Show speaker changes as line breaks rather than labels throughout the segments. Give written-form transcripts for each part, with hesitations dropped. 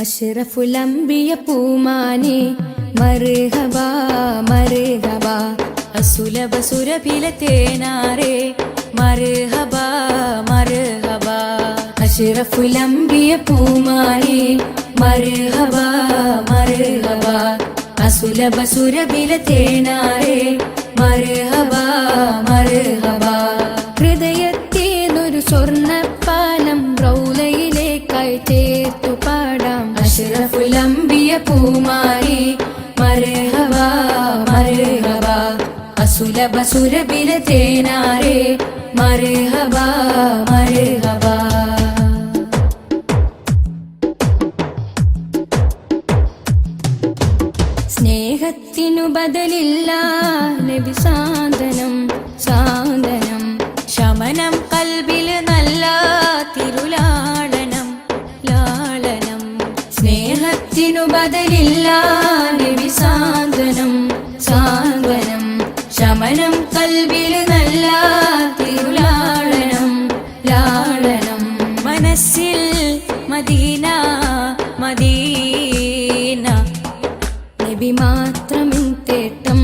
അഷ്റഫുൽ അംബിയ പൂമാനെ മർഹബാ മർഹബാ അസുലഭ സുരഭില തേനാരെ മർഹബാ മർഹബാ അഷ്റഫുൽ അംബിയ പൂമാനെ മർഹബാ മർഹബാ അസുലഭ സുരഭില തേനാരെ മർഹബാ മർഹബാ ഹൃദയത്തേനൊരു സ്വർണ്ണപ്പാലം റൗലയിലേക്കായി ചേർത്തു പാടാം അഷ്റഫുൽ അംബിയ പൂമാനെ മർഹബാ മർഹബാ അസുലഭ സുരഭില തേനാരെ മർഹബാ മർഹബാ സ്നേഹത്തിനു ബദലില്ല നബി സാന്ത്വനം സാന്ത്വനം ശമനം കൽബില് നല്ല തിരുലാളനം ലാളനം സ്നേഹത്തിനു ബദലില്ല നബി സാന്ത്വനം സാന്ത്വനം ശമനം കൽബില് നല്ല തിരുലാളനം ലാളനം മനസ്സിൽ മദീന മദീന നബി മാത്രമിൻ തേട്ടം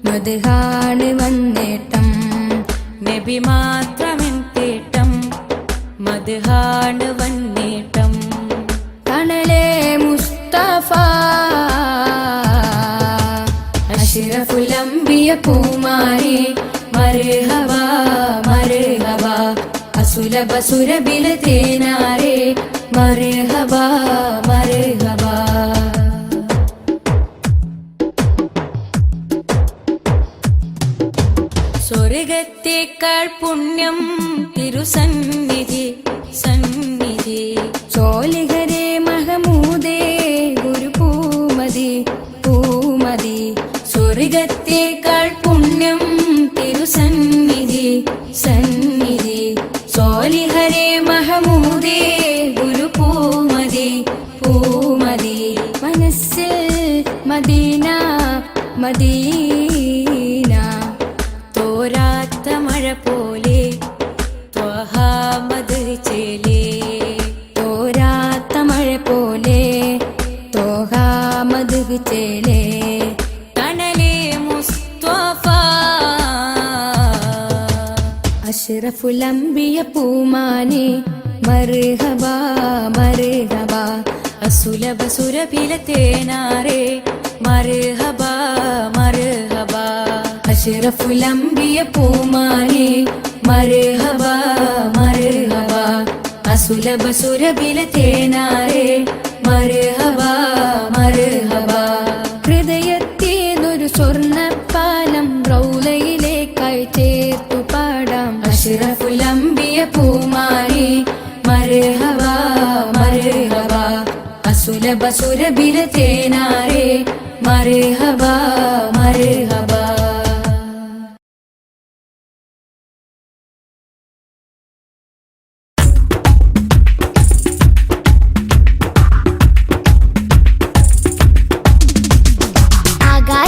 മദ്ഹാണ് വന്നേട്ടം നബി മാത്രമിൻ തേട്ടം മദ്ഹാണ് വന്നേട്ടം തണലേ മുസ്തഫ അഷ്റഫുൽ അംബിയ പൂമാനെ മർഹബാ മർഹബാ അസുലഭ സുരഭില തേനാരെ മർഹബാ മർഹബാ സ്വർഗത്തേക്കാൾ പുണ്യം തിരുസന്നിധി സന്നിധി സോലിഹരേ മഹമൂദേ ഗുരു പൂമതി പൂമതി സ്വർഗത്തേക്കാൾ പുണ്യം തിരുസന്നിധി സന്നിധി സോലിഹരേ മഹമൂദേ ഗുരു പൂമതി പൂമതി മനസ്സിൽ മദീന മദീന തോരാത്ത മഴ പോലെ ത്വഹാ മദ്ഹ് ചേലേ തോരാത്ത മഴ പോലെ ത്വഹാ മദ്ഹ് ചേലേ തണലേ മുസ്തഫ അഷ്റഫുൽ അംബിയ പൂമാനെ മർഹബാ മർഹബാ അസുലഭ സുരഭില തേനാരെ മർഹബാ മർഹബാ അഷ്റഫുൽ അംബിയ പൂമാനെ മർഹബാ മർഹബാ അസുലഭ സുരഭില തേനാരെ മർഹബാ മർഹബാ ഹൃദയത്തേനൊരു സ്വർണ്ണപ്പാലം റൗലയിലേക്കായി ചേർത്തു പാടാം അഷ്റഫുൽ അംബിയ പൂമാനെ മർഹബാ മർഹബാ അസുലഭ സുരഭില തേനാരെ മർഹബാ മർഹബാ
ആകാശ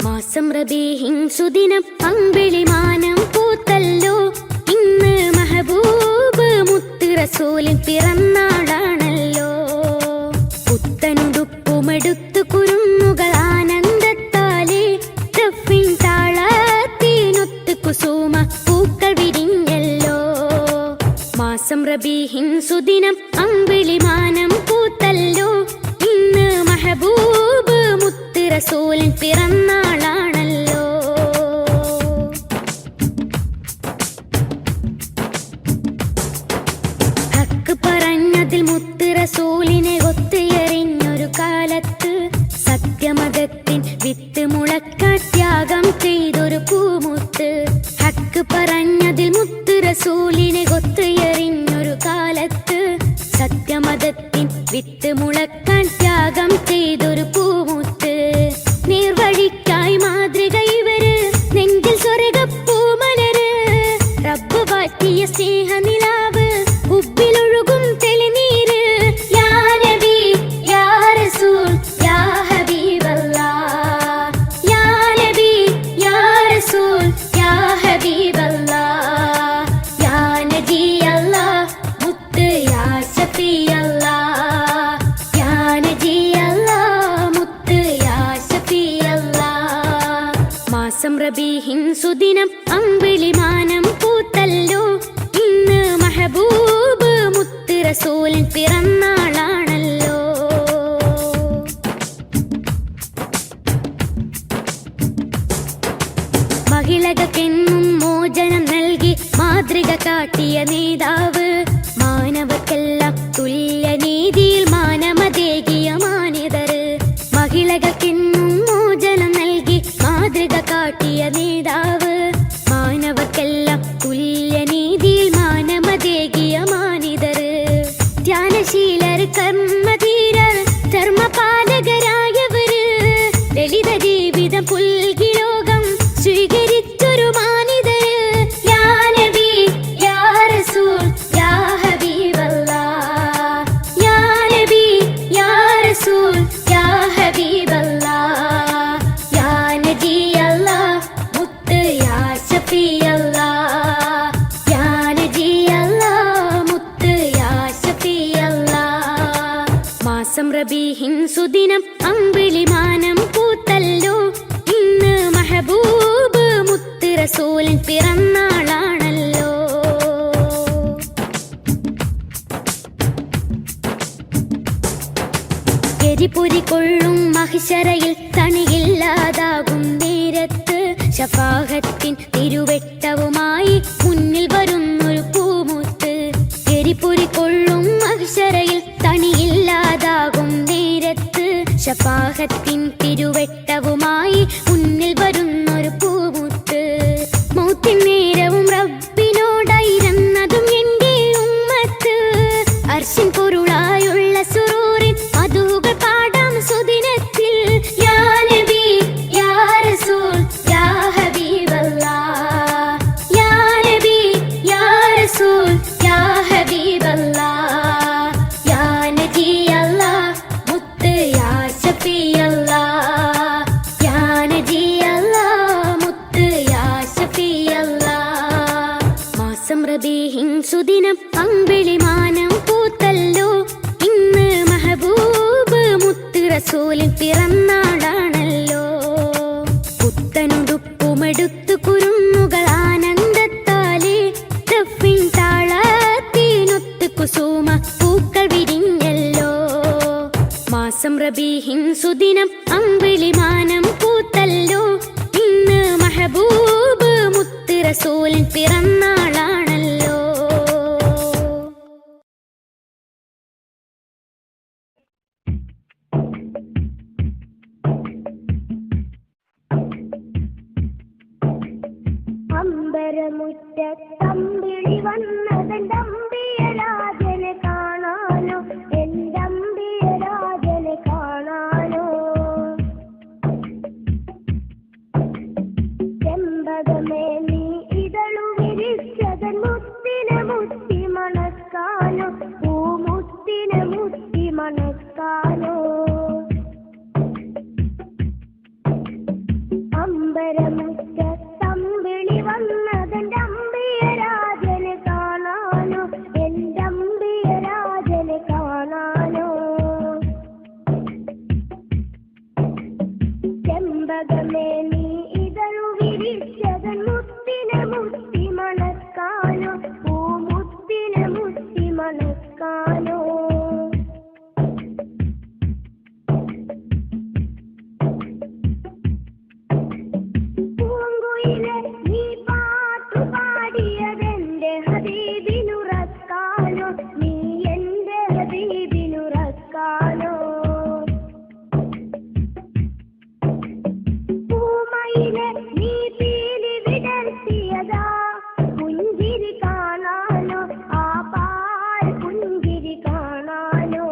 മാസം റബീഹിൻ സുദിനം അമ്പിളിമാനം പൂത്തല്ലോ. ഇന്ന് മെഹബൂബ് മുത്ത് റസൂലിൻ പിറന്നാളാണല്ലോ. പുത്തനുടുപ്പുമെടുത്തു കുരുന്നുകൾ ആനന്ദത്താലെ റഫിൻ താളത്തിനൊത്ത് കുസുമ പൂക്കൾ വിരിഞ്ഞല്ലോ. മാസം റബീഹിൻ സുദിനം അമ്പിളിമാനം പൂത്തല്ലോ. ഇന്ന് മെഹബൂബ് മുത്ത് റസൂലിൻ പിറന്നാളാണല്ലോ. ഹക്ക് പറഞ്ഞതിൽ മുത്ത് മുളക്കാൻ ത്യാഗം ചെയ്തൊരു പൂമുത്ത്. നീർവഴിക്കായി മാതൃക ഇവര്, നെഞ്ചിൽ സ്വർഗപ്പൂമലര്. റബ്ബ് വാറ്റിയ സ്നേഹനിലാവ്, ഉബ്ബിലൊഴുകും തെളിനീര്. യാ നബി യാ റസൂൽ യാ ഹബീബല്ലാഹ്, യാ നബി യാ റസൂൽ യാ ഹബീബല്ലാഹ്, യാ നബി അല്ലാഹ് മുത്ത് യാ ശഫീ അല്ലാഹ്, യാ നബി അല്ലാഹ് മുത്ത് യാ ശഫീ അല്ലാഹ്. മാസം റബീഹിൻ സുദിനം അമ്പിളിമാനം പൂത്തല്ലോ, ഇന്ന് മെഹബൂബ് മുത്ത് റസൂലിൻ പിറന്നാളാണല്ലോ. മഹിളകൾക്കെന്നും മോചനം നൽകി മാതൃക കാട്ടിയ നേതാവ്, മാനവർക്കെല്ലാം തുല്യനീതിയിൽ മാനമതേകിയ മാന്യതര്. മഹിളകൾക്കെന്നും മോചനം നൽകി മാതൃക കാട്ടിയ നേതാവ്, മാനവർക്കെല്ലാം തുല്യനീതിയിൽ മാനമതേകിയ മാന്യതര്. ധ്യാനശീലർ കർമ്മധീരർ ധർമ്മപാലകരായവര്, ലളിത ജീവിതം പുൽകി ലോകം സ്വീകരിച്ചൊരു മാനിതര്. യാ നബി യാ റസൂൽ യാ ഹബീബല്ലാഹ്, യാ നബി യാ റസൂൽ യാ ഹബീബല്ലാഹ്, യാ നബി അല്ലാഹ് മുത്ത് യാ ശഫീ അല്ലാഹ്, യാ നബി അല്ലാഹ് മുത്ത് യാ ശഫീ അല്ലാഹ്. മാസം റബീഹിൻ സുദിനം അമ്പിളിമാനം പൂത്തല്ലോ, ഇന്ന് മെഹബൂബ് മുത്ത് റസൂലിൻ പിറന്നാളാണല്ലോ. എരിപുരി കൊള്ളും മഹിശറയിൽ തണിയില്ലാതാകും നേരത്ത്, ശഫാഅത്തിൻ തിരുവെട്ടവുമായി മുന്നിൽ വരുന്നൊരു പൂമുത്ത്. എരിപുരി കൊള്ളും മഹിശറയിൽ തണിയില്ലാതാകും നേരത്ത്, ശഫാഅത്തിൻ തിരുവെട്ടവുമായി മുന്നിൽ വരുന്നൊരു പൂമുത്ത്. മൗത്തിൻ നേരവും റബ്ബിനോടായിരുന്നതും എൻ്റെ ഉമ്മത്ത്, അർശിൻ പൊരുളായുള്ള സുറൂറിൻ മധുകൾ പാടാം സുദിനത്തിൽ. യാ നബി യാ റസൂൽ യാ ഹബീബല്ലാഹ്, യാ നബി യാ റസൂൽ യാ ഹബീബല്ലാഹ്, യാ നബി അല്ലാഹ് മുത്ത് യാ ശഫീ അല്ലാഹ്, യാ നബി അല്ലാഹ് മുത്ത് യാ ശഫീ അല്ലാഹ്. മാസം റബീഹിൻ സുദിനം അമ്പിളിമാനം പൂത്തല്ലോ, ഇന്ന് മെഹബൂബ് മുത്ത് റസൂലിൻ പിറന്നാളാണല്ലോ. പുത്തനുടുപ്പുമെടുത്തു കുരുന്നുകൾ ആനന്ദത്താലേ, ദഫിൻ താളത്തിനൊത്ത് കുസുമ പൂക്കൾ വിരിഞ്ഞല്ലോ. മാസം റബീഹിൻ സുദിനം അമ്പിളിമാനം പൂത്തല്ലോ, ഇന്ന് മെഹബൂബ് മുത്ത് റസൂലിൻ പിറന്നാളാണല്ലോ.
അമ്പരമുറ്റത്തമ്പിളി വന്നതെന്തമ്പിയരാജനെ കാണാനോ, എന്തമ്പിയരാജനെ കാണാനോ. ചെമ്പകമേ നീ ഇതളു വിരിച്ചതൻ മുത്തിനെ മുത്തി മണക്കാനോ, പൂമുത്തിനെ മുത്തി മണക്കാനോ. അമ്പരമുറ്റത്തമ്പിളി വന്നതെന്റെ അമ്പിയരാജനെ കാണാനോ, എന്റെ അമ്പിയരാജനെ കാണാനോ. ചെമ്പകമേ നീ ഇതളു വിരിച്ചതൻ മുത്തിനെ മുത്തി മണക്കാനോ, പൂമുത്തിനെ മുത്തി മണക്കാനോ. നീ പാട്ടു പാടിയതെന്റെ ഹബീബിനുറക്കാനോ, നീ എന്റെ ഹബീബിനുറക്കാനോ. പൂമയിലെ നീ പീലി വിടർത്തിയതാ പുഞ്ചിരി കാണാനോ, ആ പാൽ പുഞ്ചിരി കാണാനോ.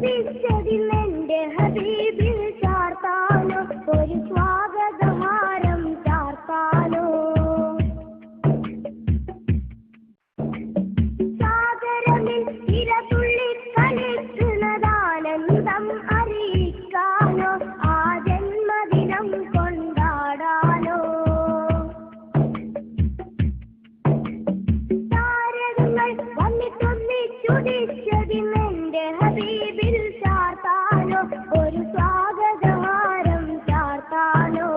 ഉദിച്ചതിന്നെന്റെ ഹബീബിൽ ചാർത്താനോ ഒരു സ്വാഗതഹാരം ചാർത്താനോ സാഗരമിൽ ഇരതുള്ളി കളിക്കുന്നതാനന്ദം അറിയിക്കാനോ ആ ജന്മദിനം കൊണ്ടാടാനോ താരകങ്ങൾ വന്നിട്ടൊന്നിച്ചുദിച്ചതിന്നെന്റെ ഹബീബിൽ ചാർത്താനോ ഒരു സ്വാഗതഹാരം ചാർത്താനോ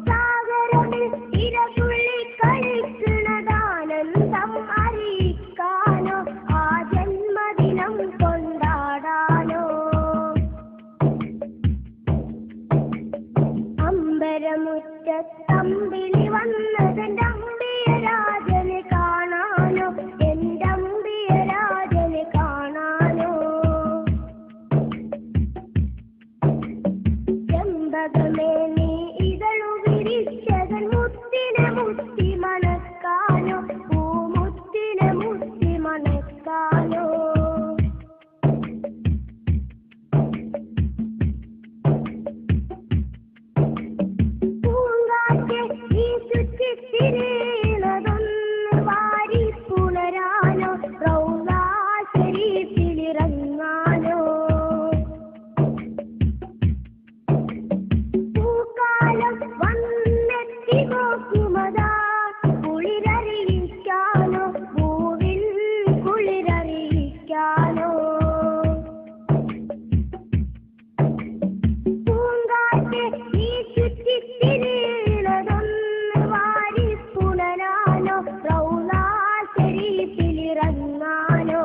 സാഗരമിൽ ഇരതുള്ളി കളിക്കുന്നതാനന്ദം അറിയിക്കാനോ ആ ജന്മദിനം കൊണ്ടാടാനോ അമ്പരമുറ്റത്തമ്പിളി വന്നതെന്റെ അമ്പിയരാജനെ കാണാനോ എന്റെ അമ്പിയരാജനെ കാണാനോ ചെമ്പകമേ നീ ഇതളു വിരിച്ചതൻ മുത്തിനെ മുത്തി മണക്കാനോ പൂമുത്തിനെ മുത്തി മണക്കാനോ പൂങ്കാറ്റെ നീ ചുറ്റിത്തിരിയുന്നതൊന്ന് വാരി പുണരാനോ റൗളാ ശരീഫിലിറങ്ങാനോ പൂക്കാലം വന്നെത്തി നോക്കുമതാ കുളിരറിയിക്കാനോ പൂവിൽ കുളിരറിയിക്കാനോ പൂങ്കാറ്റെ നീ ചുറ്റിത്തിരിയുന്നതൊന്ന് വാരി പുണരാനോ റൗളാ ശരീഫിലിറങ്ങാനോ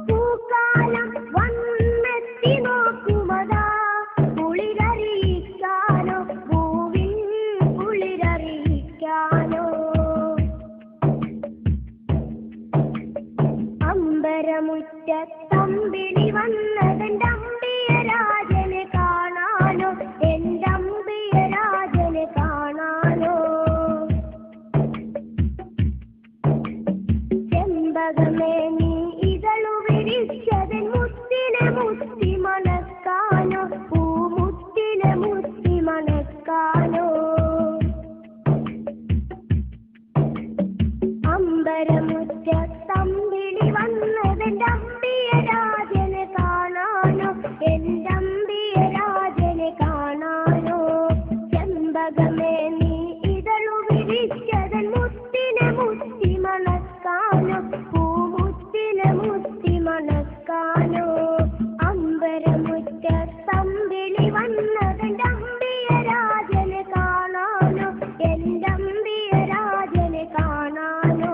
പൂക്കാലം വന്നെത്തി നോക്കുമതാ കുളിരറിയിക്കാനോ പൂവിൽ കുളിരറിയിക്കാനോ അമ്പരമുറ്റത്തമ്പിളി വന്നതെന്റെ അമ്പിയരാജനെ കാണാനോ എന്റെ അമ്പിയരാജനെ കാണാനോ ചെമ്പകമേ നീ ഇതളു വിരിച്ചതൻ മുത്തിനെ മുത്തി മണക്കാനോ പൂമുത്തിനെ മുത്തി മണക്കാനോ അമ്പരമുറ്റത്തമ്പിളി വന്നതെന്റെ അമ്പിയരാജനെ കാണാനോ എന്റെ അമ്പിയരാജനെ കാണാനോ ചെമ്പകമേ നീ ഇതളു വിരിച്ചതൻ മുത്തിനെ മുത്തി മണക്കാനോ പൂമുത്തിനെ മുത്തി മണക്കാനോ അമ്പരമുറ്റത്തമ്പിളി വന്നതെന്റെ അമ്പിയരാജനെ കാണാനോ എന്റെ അമ്പിയരാജനെ കാണാനോ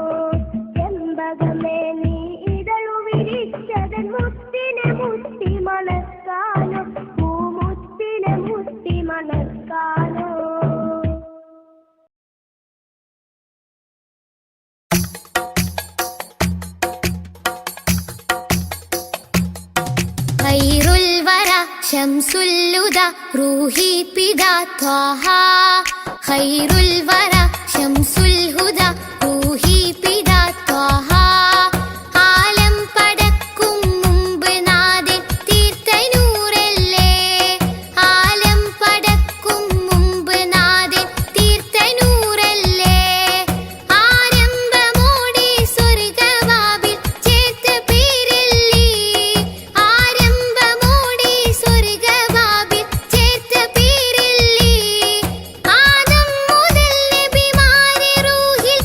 ചെമ്പകമേ നീ ഇതളു വിരിച്ചതൻ മുത്തിനെ മുത്തി മണക്കാനോ പൂമുത്തിനെ മുത്തി മണക്കാനോ
ഖൈറുൽ വറ ശംസുൽ ഹുദാ റൂഹി പിതാ ത്വാഹ ഖൈറുൽ വറ ശംസുൽ ഹുദാ റൂഹി പിതാ ത്വാഹ ആലം പടക്കും മുമ്പ് നാഥൻ തീർത്ത നൂറല്ലേ ആലം പടക്കും മുമ്പ് നാഥൻ തീർത്ത നൂറല്ലേ ആരംഭമോടെ സ്വർഗവാതിൽ ചേർത്ത പേരല്ലേ ആരംഭമോടെ സ്വർഗവാതിൽ ചേർത്ത പേരല്ലേ ആദം മുതൽ നബിമാരെ റൂഹിൽ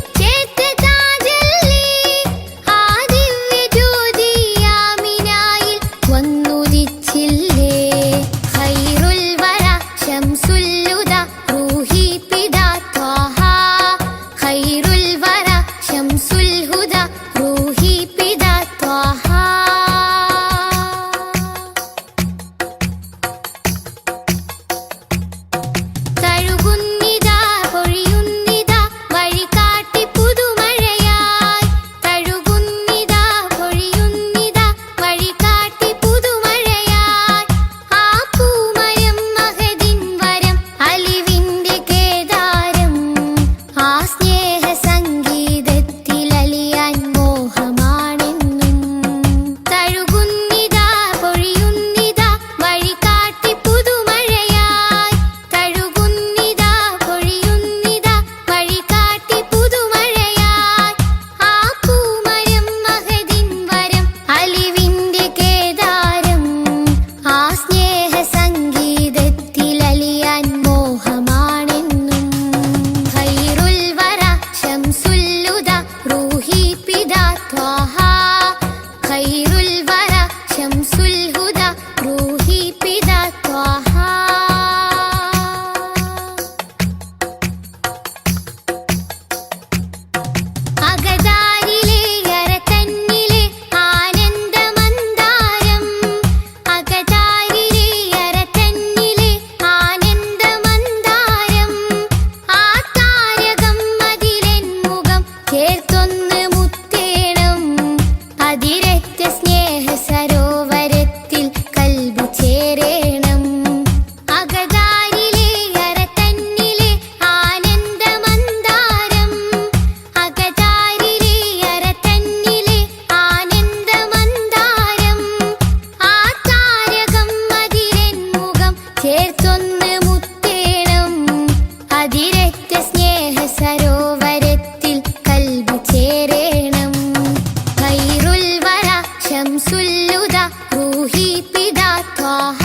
പിതാ ത്വാഹ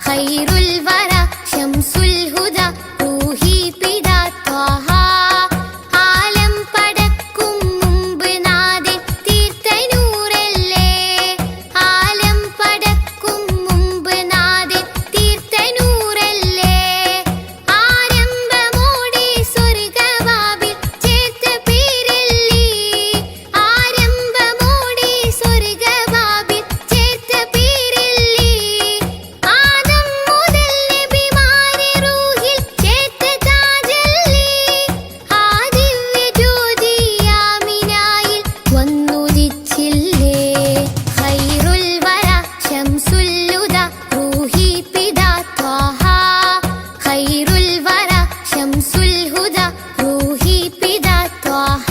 ഖൈറുൽ വറ ശംസുൽ ഹുദ റൂഹി പിതാ ത്വാഹ ആലം പടക്കും മുമ്പ് നാദെ തീർത്ത നൂറല്ലേ ആലം പടക്കും മുമ്പ് നാദെ തീർത്ത നൂറല്ലേ ആരംഭമോടെ സ്വർഗവാതിൽ ചേർത്ത പേരല്ലേ ആരംഭമോടെ സ്വർഗവാതിൽ ചേർത്ത പേരല്ലേ ആദം മുതൽ നബിമാരെ റൂഹിൽ ചേർത്ത താജല്ലേ ആ ദിവ്യ ജ്യോതി ആമിനായിൽ വന്നുദിച്ചില്ലേ ഖൈറുൽ വറ ശംസുൽ ഹുദ റൂഹി പിതാ ത്വാഹ ഖൈറുൽ വറ ശംസുൽ ഹുദ റൂഹി പിതാ ത്വാഹ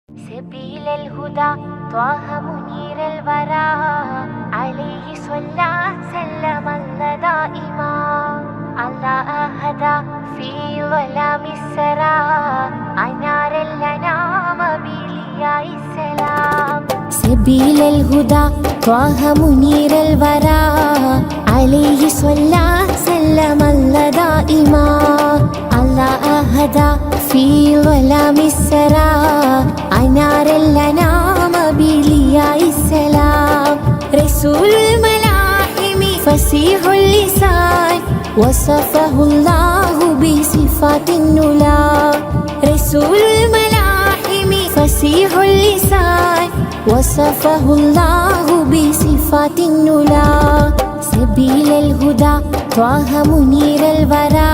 سبيل الهدى طه منير الورى عليه صلى سلم الله دائما الله أهدى في ظلام السرى أنار الأنام بلياء السلام سبيل الهدى طه منير الورى عليه صلى سلم الله دائما الله أهدى في ظلام السرى أنار الأنام بلياء السلام رسول الملاحم فصيح اللسان وصفه الله بصفات النلا رسول الملاحم فصيح اللسان وصفه الله بصفات النلا سبيل الهدى طه منير الورى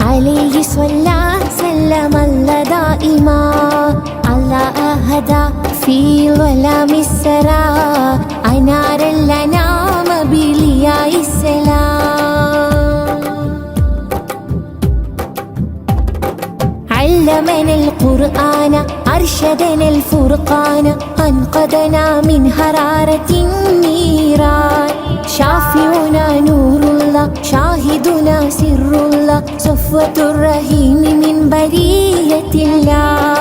عليه صلى سلم الله دائما الله أهدى في ظلام السرى أنار الأنام بلياء السلام علمنا القرآن أرشدنا الفرقان أنقذنا من حرارة النيران شافعنا نور الله شاهدنا سر الله صفوة الرحيم من برية الله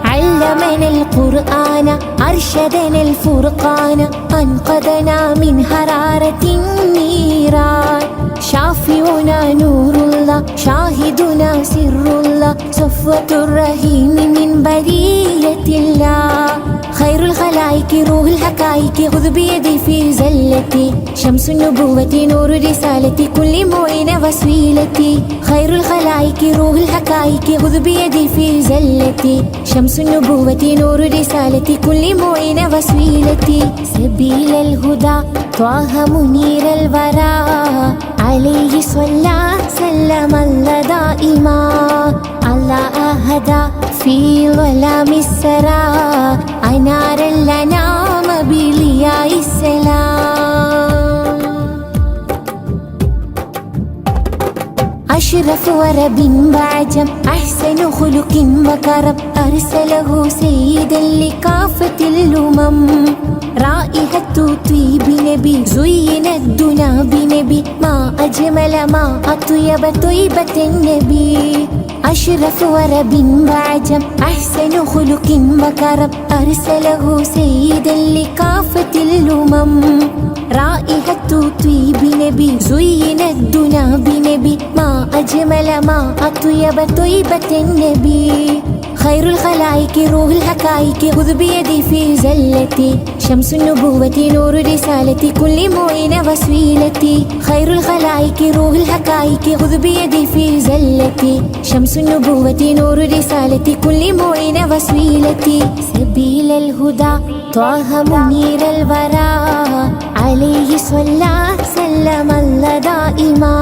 علمنا القرآن أرشدنا الفرقان أنقذنا من حرارة النيران شافعنا نور الله شاهدنا سر الله صفوة الرحيم من برية الله خير الخلائق روح الحقائق خذ بيدي في زلتي شمس النبوة نور رسالتي كل معين وسيلتي خير الخلائق روح الحقائق خذ بيدي في زلتي شمس النبوة نور رسالتي كل معين وسيلتي سبيل الهدى طه منير الورى عليه صلى سلم الله دائما الله أهدى في ظلام السرى أنار الأنام بلياء السلام أشرف ورب وعجم أحسن خلق وكرم أرسله سيدا لكافة الأمم رائحة طيب نبي زين الدنا بنبي ما أجمل ما أطيب طيبة النبي أشرف ورب وعجم أحسن خلق وكرم أرسله سيدا لكافة الأمم رائحة طيب نبي زين الدنا بنبي ما أجمل ما أطيب طيبة النبي خير الخلائق روح الحقائق خذ بيدي في زلتي شمس النبوة نور رسالتي كل معين وسيلتي خير الخلائق روح الحقائق خذ بيدي في زلتي شمس النبوة نور رسالتي كل معين وسيلتي سبيل الهدى طه منير الورى عليه صلى سلم الله دائما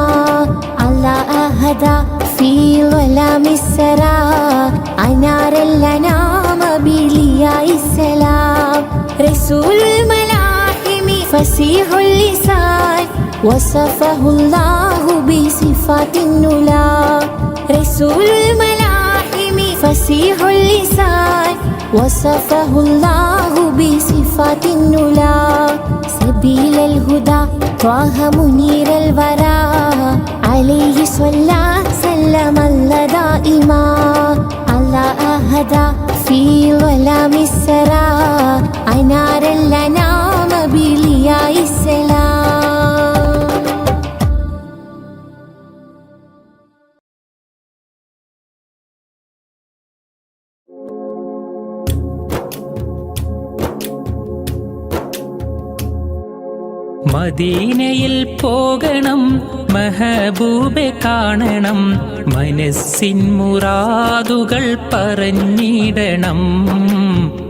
الله أهدى في ظلام السرى أنار الأنام بلياء السلام رسول الملاحم فصيح اللسان وصفه الله بصفات النلا رسول الملاحم فصيح اللسان وصفه الله بصفات النلا سبيل الهدى طه منير الورى عليه صلى سلم الله دائما الله أهدى فيه ولا مسرى أنار الأنام بلياء السلام.
മദീനയിൽ പോകണം, മെഹബൂബെ കാണണം, മനസ്സിൻ മുറാദുകൾ പറഞ്ഞിടണം,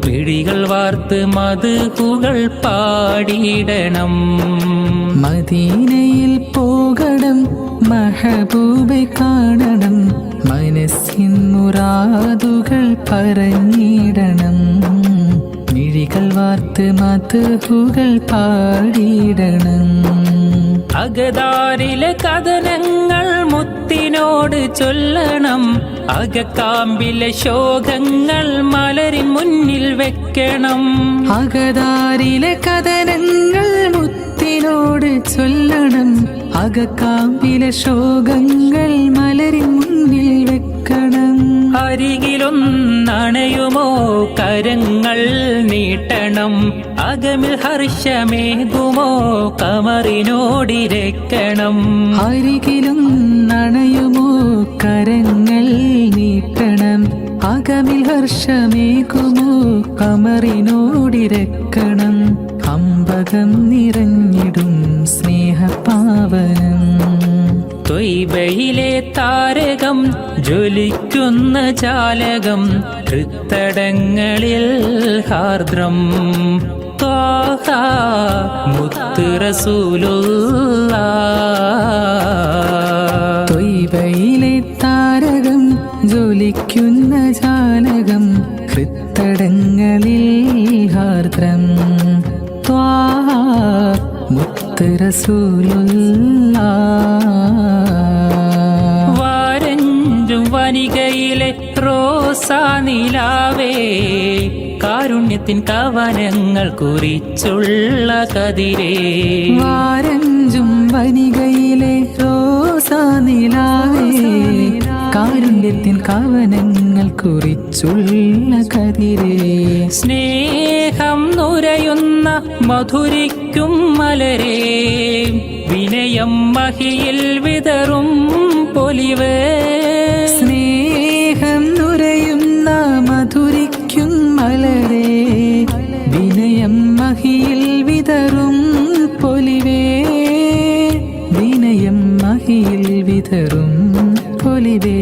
മിഴികൾ വാർത്ത് മദ്ഹുകൾ പാടിയിടണം.
മദീനയിൽ പോകണം, മെഹബൂബെ കാണണം, മനസ്സിൻ മുറാദുകൾ പറഞ്ഞിടണം, മിഴികൾ വാർത്ത് മദ്ഹുകൾ പാടിയിടണം.
അകതാരിലെ കഥനങ്ങൾ മുത്തിനോട് ചൊല്ലണം, അകക്കാമ്പിലെ ശോകങ്ങൾ മലരിൻ മുന്നിൽ വെക്കണം.
അകതാരിലെ കഥനങ്ങൾ മുത്തിനോട് ചൊല്ലണം, അകക്കാമ്പിലെ ശോകങ്ങൾ മലരിൻ മുന്നിൽ വെക്കണം.
അരികിലൊന്നണയുമോ കരങ്ങൾ നീട്ടണം, അകമിൽ ഹർഷമേകുമോ കമറിനോടിരക്കണം.
അരികിലും നണയുമോ കരങ്ങൾ നീട്ടണം, അകമിൽ ഹർഷമേകുമോ കമറിനോടിരക്കണം. അമ്പകം നിറഞ്ഞിടും സ്നേഹപാവനം,
ത്വയ്ബയിലെ താരകം ജ്വലിക്കുന്ന ജാലകം, ഹൃത്തടങ്ങളിൽ ഹാർദ്രം ത്വാഹ മുത്ത് റസൂലുള്ളാഹ്.
ത്വയ്ബയിലെ താരകം ജ്വലിക്കുന്ന ജാലകം, ഹൃത്തടങ്ങളിൽ ഹാർദ്രം ത്വാഹ മുത്ത് റസൂലുള്ളാഹ്.
വാരഞ്ചും വനികയിലെ റോസാ നിലാവേ, കാരുണ്യത്തിൻ കവനങ്ങൾ കുറിച്ചുള്ള കതിരേ.
വാരഞ്ചും വനികയിലെ റോസാ നിലാവേ, കാരുണ്യത്തിൻ കവനങ്ങൾ കുറിച്ചുള്ള കതിരേ.
സ്നേഹം നുരയുന്ന മധുരിക്കും മലരേ, വിനയം മഹിയിൽ വിതറും പൊലിവേ.
സ്നേഹം നുരയുന്ന മധുരിക്കും മലരേ, വിനയം മഹിയിൽ വിതറും പൊലിവേ. വിനയം മഹിയിൽ വിതറും പൊലിവേ.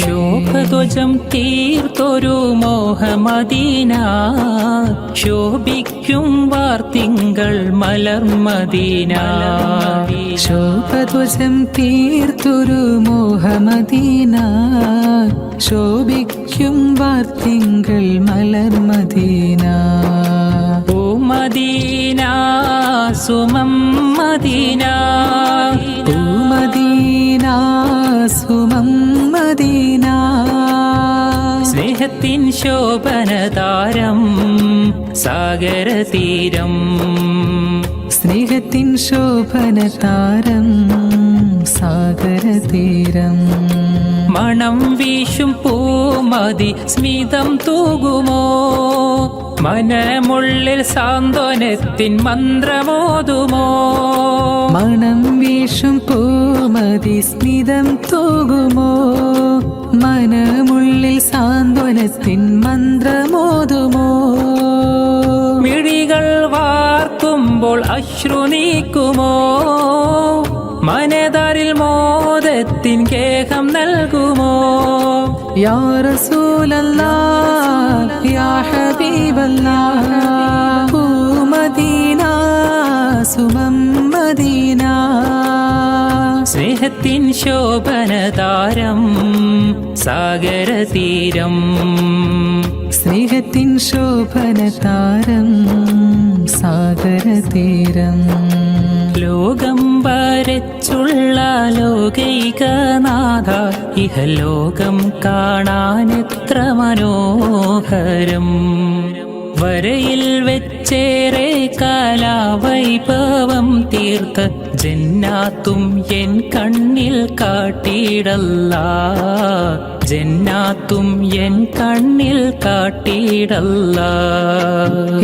ശോഭധ്വജം തീർത്തൊരു മോഹമദീന, ശോഭിക്കും വാർത്തിങ്കൾ മലർമദീന.
ശോഭധ്വജം തീർത്തൊരു മോഹമദീന, ശോഭിക്കും വാർത്തിങ്കൾ മലർമദീന.
ഓ മദീന സുമം മദീന,
ഓ മദീന സുമം മദീന.
സ്നേഹത്തിൻ ശോഭനതാരം സാഗരതീരം,
സ്നേഹത്തിൻ ശോഭനതാരം സാഗരതീരം.
മണം വീശും പൂമതി സ്മിതം തൂകുമോ, മനമുള്ളിൽ സാന്ത്വനത്തിൻ മന്ത്രമോതുമോ.
മണം വീശും പൂമതി സ്മിതം തൂകുമോ, മനമുള്ളിൽ സാന്ത്വനത്തിൻ മന്ത്രമോതുമോ.
മിഴികൾ വാർക്കുമ്പോൾ അശ്രു നീക്കുമോ, മനതാരിൽ മോദത്തിൻ കേഹം നൽകുമോ.
യാ റസൂലല്ലാഹ് യാ ഹബീബല്ലാഹ്, ഓ മദീന സുമം മദീന.
സ്നേഹത്തിൻ ശോഭനതാരം സാഗരതീരം,
സ്നേഹത്തിൻ ശോഭനതാരം സാഗരതീരം.
ലോകം വരച്ചുള്ള ലോകൈകനാഥ, ഇഹലോകം കാണാനെത്ര മനോഹരം. വരയിൽ വെച്ചേറെ കലാവൈഭവം തീർത്ത ജന്നാത്തും എൻ കണ്ണിൽ കാട്ടിയിടല്ല, ജന്നാത്തും എൻ കണ്ണിൽ കാട്ടിയിടല്ല.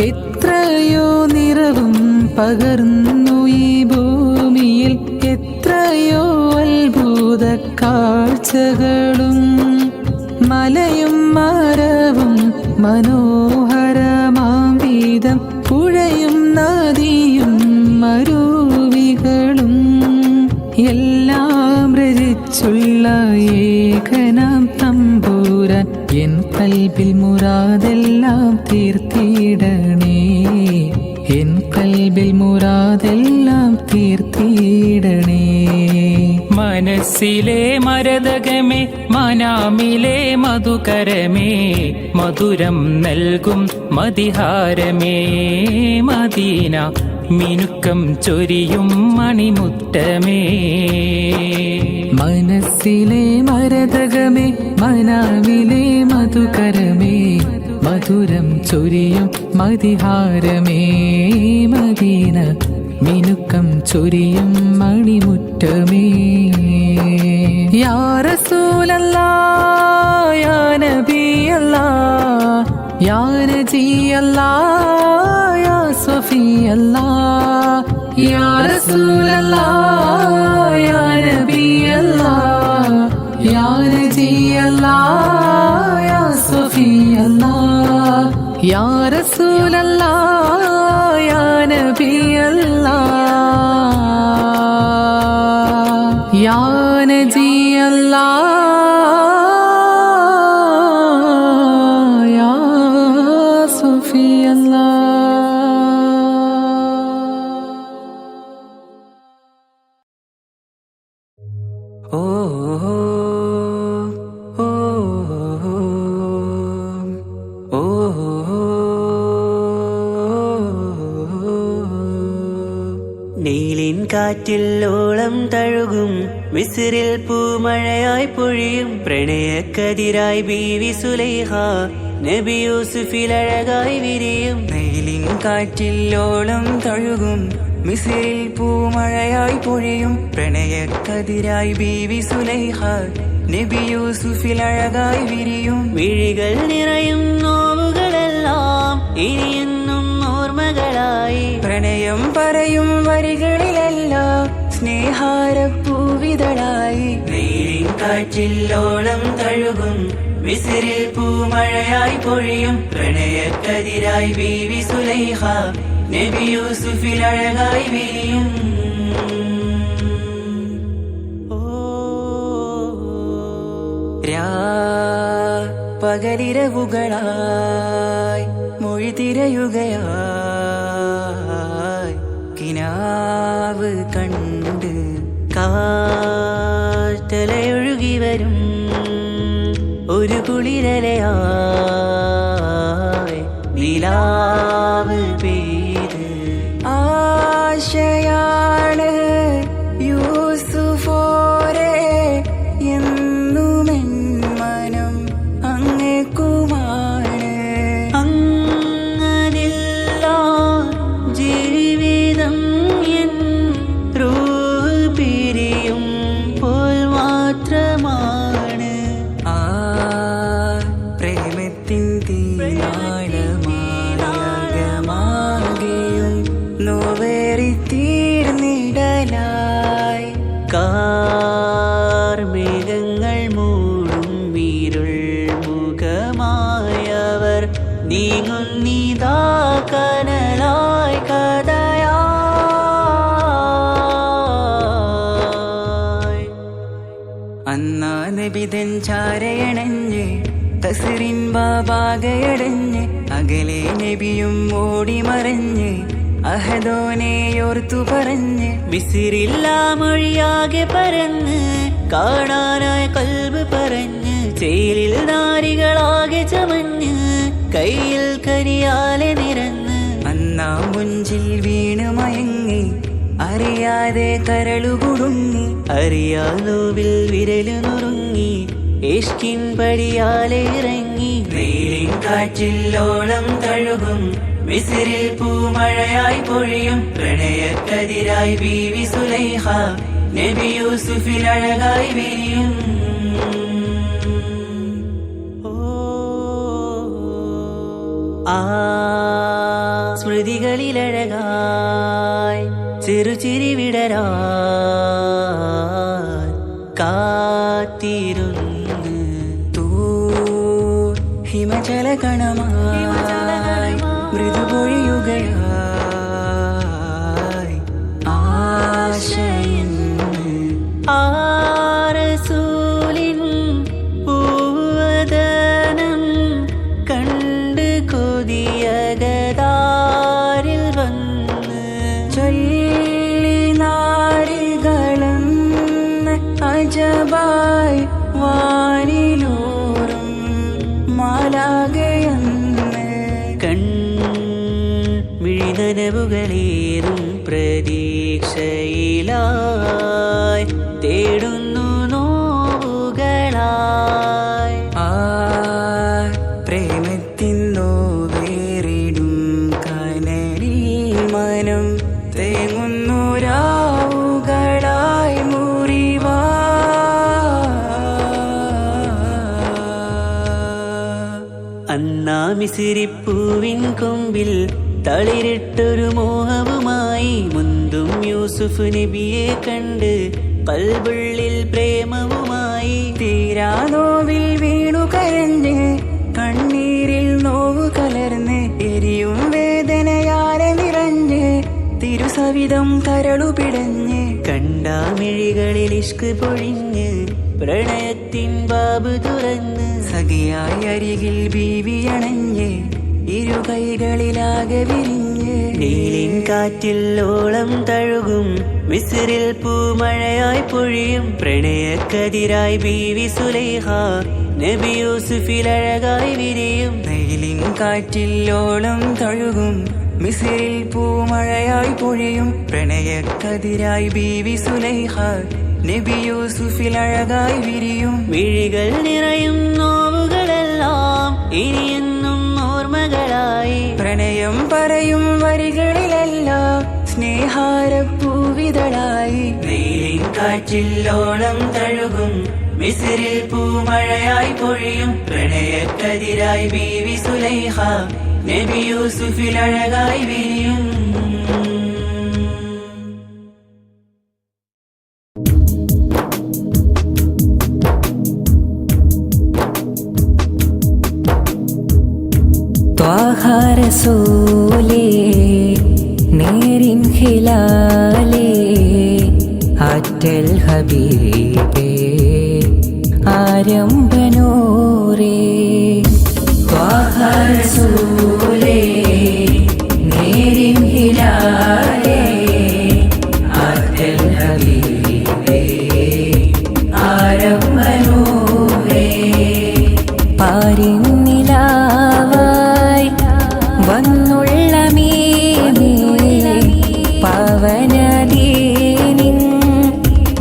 എത്രയോ നിറവും പകർന്നു ഈ ഭൂമിയിൽ, എത്രയോ അത്ഭുത കാഴ്ചകളും. മലയും മരവും മനോഹരമാം വീതം, പുഴയും നദിയും മരുവികളും എല്ലാം രചിച്ചുള്ള ഏകനാം തമ്പുരാൻ എൻ കൽബിൽ മുറാദെല്ലാം തീർത്തിടണേ, എൻ കൽബിൽ മുറാദെല്ലാം തീർത്തിടണേ.
മനസ്സിലെ മരതകമേ മനാമിലെ മധുകരമേ, മധുരം നൽകും മതിഹാരമേ മദീന, മിനുക്കം ചൊരിയും മണിമുറ്റമേ.
മനസ്സിലെ മരതകമേ മനാവിലെ മധുകരമേ, മധുരം ചൊരിയും മതിഹാരമേ മദീന, മിനുക്കം ചൊരിയും മണിമുറ്റമേ. യാ റസൂലല്ലാഹ് യാ നബിയല്ലാഹ് യാ നജിയല്ലാഹ് യാ സഫിയല്ലാഹ്, യാ റസൂലല്ലാഹ് യാ നബിയല്ലാഹ് യാ നജിയല്ലാഹ് യാ സഫിയല്ലാഹ്, യാ റസൂലല്ലാഹ് യാ നബിയല്ലാഹ് യാ നജിയല്ലാഹ് യാ സഫിയല്ലാഹ്.
ഓ ഓ ഓ നീലിൻ കാറ്റിൽ ഓളം തഴുകും മിസ്രിൽ പൂമഴയായി പൊഴിയും പ്രണയക്കതിരായി ബീവി സുലൈഹ നബി യൂസുഫിൽ അഴകായി വിരിയും. നീലിൻ കാറ്റിൽ ഓളം തഴുകും മിസ്രിൽ പൂമഴയായി പൊഴിയും പ്രണയക്കതിരായി ബീവി സുലൈഹ നബി യൂസുഫിൽ അഴകായി വിരിയും. വിഴികൾ നിറയും നോവുകളെല്ലാം ഇനിയെന്നും ഓർമ്മകളായി, പ്രണയം പറയും വരികളിലെല്ലാം സ്നേഹാരപ്പൂവിതളായി. നീലിൻ കാറ്റിൽ ഓളം തഴുകും മിസ്രിൽ പൂമഴയായി പൊഴിയും പ്രണയക്കതിരായി ബീവി സുലൈഹ നബി യൂസുഫിൽ അഴകായി വിരിയും. പകലിരവുകളായി മൊഴി തിരയുകയായി, കിനാവ് കണ്ട് കാറ്റലയൊഴുകി വരും ഒരു കുളിരലയായി നിലാവ് പെയ്ത്. ആശയാണ് യൂസുഫോരെ എന്നുമെൻ മനം അങ്ങേക്കുമാണ്, അങ്ങനില്ല ജീവിതം എൻ റൂഹ് പിരിയും പോൽ മാത്രമാണ്. ആ പ്രേമത്തിൻ തീനാളമാകെയും നോവേറി തീർന്നിടലായി, കാർമേഘങ്ങൾ മൂടും വീരുൾ മുഖമായവർ നീങ്ങുന്നിതാ കനലായി കഥയായി. അന്നാ നബിതൻ ചാരയണഞ്ഞ് തസ്റിൻ ബാബാകയടഞ്ഞ്, അകലെ നബിയും ഓടിമറഞ്ഞ് അഹദോനെയോർത്തു പറഞ്ഞ്, മിസ്രില്ലാ മൊഴിയാകെ പരന്ന് കാണാനായി കൽബ് പറഞ്ഞ്, ചേലിൽ നാരികളാകെ ചമഞ്ഞ് കയ്യിൽ കരിയാലെ നിറന്ന്. അന്നാ മുഞ്ചിൽ വീണ് മയങ്ങി അറിയാതെ കരളുകുടുങ്ങി, അറിയാലോവിൽ വിരലു നുറുങ്ങി ഇഷ്കിൻ പടിയാലെ ഇറങ്ങി. നീലിൻ കാറ്റിൽ ഓളം തഴുകും മിസ്രിൽ പൂമഴയായി പൊഴിയും പ്രണയക്കതിരായി ബീവി സുലൈഹ നബി യൂസുഫിൽ അഴകായി വിരിയും ആ സ്മൃതികളിലഴകായി ചെറുചിരി വിടരാൻ കാത്തിരുന്ന് ഹിമജല കണമായി മൃദുപൊഴിയുകയായി ആശയിൻ ആരസൂലിൻ പൂവദനം കണ്ട് കൊതിയകതാരിൽ വന്ന് ചൊല്ലി നാരികളെന്ന് അജബായി വാനിലൂറും മാലാകയെന്ന് കൺമിഴിനനവുകളേറും പ്രതീക്ഷയിലായി തേടുന്നു നോവുകളായി ആ പ്രേമത്തിൻ നോവേറിടും കനലിൽ മനം തേങ്ങുന്നു രാവുകളായി മുറിവാ അന്നാ മിസിരിപ്പൂവിൻ കൊമ്പിൽ തളിരിട്ടൊരു മോഹവുമായി മുന്തും യൂസുഫ് നബിയെ കണ്ട് കൽബുള്ളിൽ പ്രേമവുമായി തീരാനോവിൽ വീണു കരഞ്ഞ് കണ്ണീരിൽ നോവു കലർന്ന് എരിയും വേദനയാലെ നിറഞ്ഞ് തിരുസവിധം കരളു പിടഞ്ഞ് കണ്ടാമിഴികളിൽ ഇഷ്ക് പൊഴിഞ്ഞ് പ്രണയത്തിൻ ബാബ് തുറന്ന് സഖിയായി അരികിൽ ബീവി അണഞ്ഞ് ഇരു കൈകളിലാകെ വിരിഞ്ഞ് നീലിൻ കാറ്റിൽ ഓളം തഴുകും മിസ്രിൽ പൂമഴയായി പൊഴിയും പ്രണയക്കതിരായി ബീവി സുലൈഹ നബി യൂസുഫിൽ അഴകായി വിരിയും നീലിൻ കാറ്റിൽ ഓളം തഴുകും മിസ്രിൽ പൂമഴയായി പൊഴിയും പ്രണയക്കതിരായി ബീവി സുലൈഹ നബി യൂസുഫിൽ അഴകായി വിരിയും മിഴികൾ നിറയും നോവുകളെല്ലാം ഇനിയെന്നും ഓർമ്മകളായി പ്രണയം പറയും വരികളിലെല്ലാം സ്നേഹാരപ്പൂവിതളായി നീലിൻ കാറ്റില്ലോളം തഴുകും മിസ്രിൽ പൂമഴയായി പൊഴിയും പ്രണയക്കതിരായി ബീവി സുലൈഹ നബി യൂസുഫിൽ അഴകായി വിരിയും
റസൂലേ നേരിൻ ഹിലാലേ ആറ്റൽ ഹബീബേ ആരംഭനൂരേ ത്വാഹ റസൂലേ നേരിൻ ഹിലാലേ ആറ്റൽ ഹബീബേ ആരംഭനൂരേ പാരിൻ നിലാവായി വന്നുള്ള മീനേ പവനദീനിൻ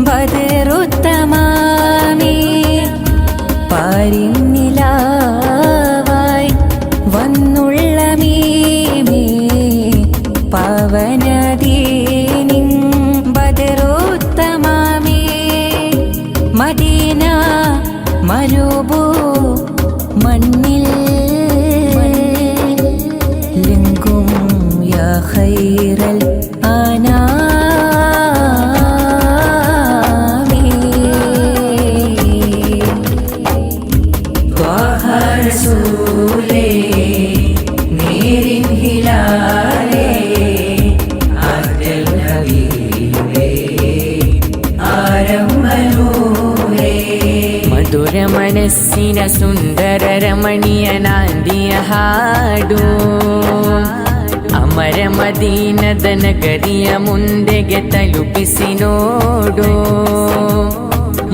ബദറുത്തമാമേ പാരിൻ നിലാവായി വന്നുള്ള മീനേ പവനദീനിൻ ബദറുത്തമാമേ മദീന മരുഭൂ മണ്ണിൽ ലിംഗും യാ ഖൈറൽ അനാമി ത്വാഹ റസൂലേ നേരിൻ ഹിലാലേ ആറ്റൽ ഹബീബേ ആരംഭനൂരേ മധുര മനസ്സിന സുന്ദര രമണീയനാന്തിയ ಹಾಡು ಅಮರ ಮದೀನದ ನಗರಿಯ ಮುಂದೆಗೆ ತಲುಪಿಸಿ ನೋಡು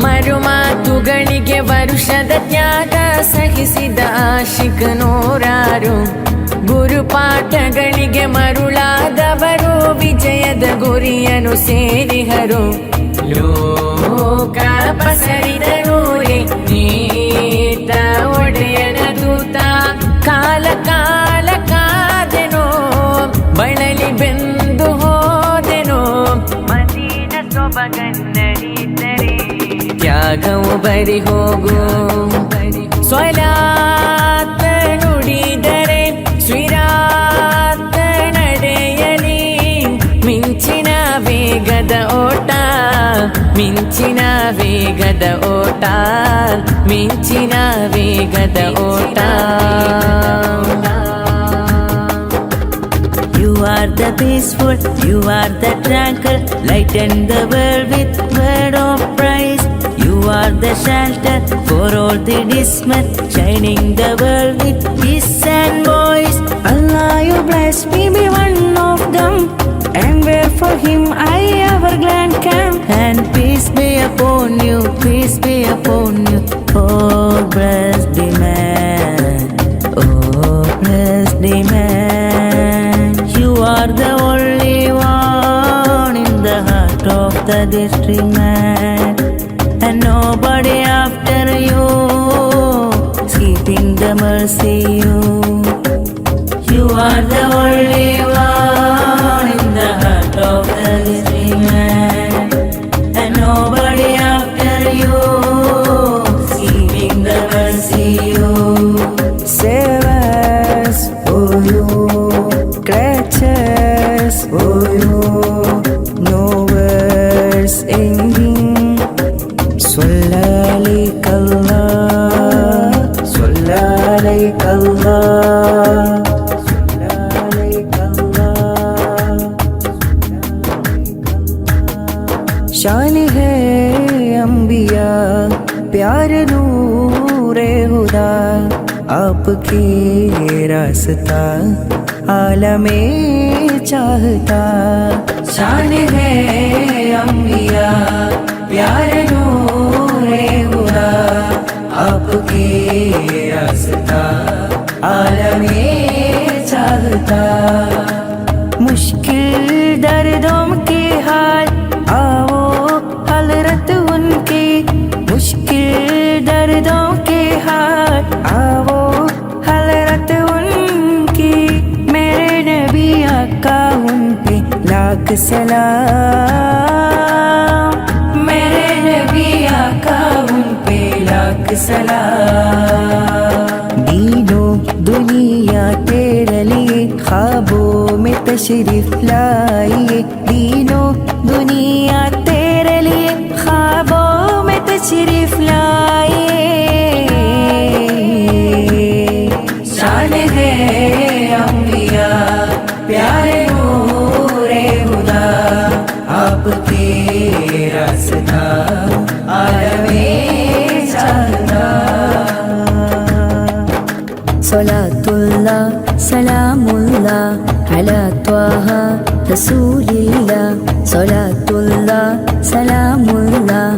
ಮರುಮಾತುಗಳಿಗೆ ವರುಷದ ತ್ಯಾಗ ಸಹಿಸಿದ ಆಶಿಕ್ ನೂರಾರು ಗುರುಪಾಠಗಳಿಗೆ ಮರುಳಾದವರು ವಿಜಯದ ಗುರಿಯನ್ನು ಸೇರಿಹರು ಲೋಕ ಪಸರಿದರೂರೇ ನೀತ ಒಡೆಯನ ದೂತ ಕಾಲ ಕಾಲ ಕಾದೆನೋ ರಾಗವು ಬರಿ ಹೋಗು ಸ್ವಲಾತ ನುಡಿದರೆ ಸ್ವೀರಾತ ನಡೆಯಲಿ ಮಿಂಚಿನ ವೇಗದ ಓಟ ಮಿಂಚಿನ ವೇಗದ ಓಟ ಮಿಂಚಿನ ವೇಗದ ಓಟ
You are the peaceful, you are the tranquil, lighten the world with word of praise. You are the shelter for all the dismal, shining the world with peace and voice. Allah, you bless me, be one of them, and where for him I ever glad can. And peace be upon you, peace be upon you, oh blessed the man, oh blessed the man. You are the only one in the heart of the district man, and nobody after you, keeping the mercy you. You are the only one in the heart of the district man, and nobody after you, keeping the mercy you. Save us, oh you. Scratches for you, no words ending. Swallalik Allah, swallalik Allah, swallalik Allah. शान है अंबिया प्यार नूरे हुदा आपकी रास्ता आलमे चाहता शान है अंबिया प्यार नूरे हुदा आपके रास्ता आलमे चाहता मुश्किल दर्दों के हाल आओ हलरत उनकी मुश्किल दर्दों के हाल आओ हलरत उनकी मेरे नबी आका उन पे लाख सलाम मेरे नबी आका उन पे लाख सलाम दीनों दुनिया तेरे लिए ख्वाबों में तशरीफ लाइए दीनों दुनिया तेरे लिए ख्वाबों में तशरीफ लाइए शान है अंबिया प्यारे नूरे हुदा आपके रास्ता आलमे चाहता सलातुल्लाह सलामुल्लाह अला त्वाहा रसूलिल्लाह सलातुल्लाह सलामुल्लाह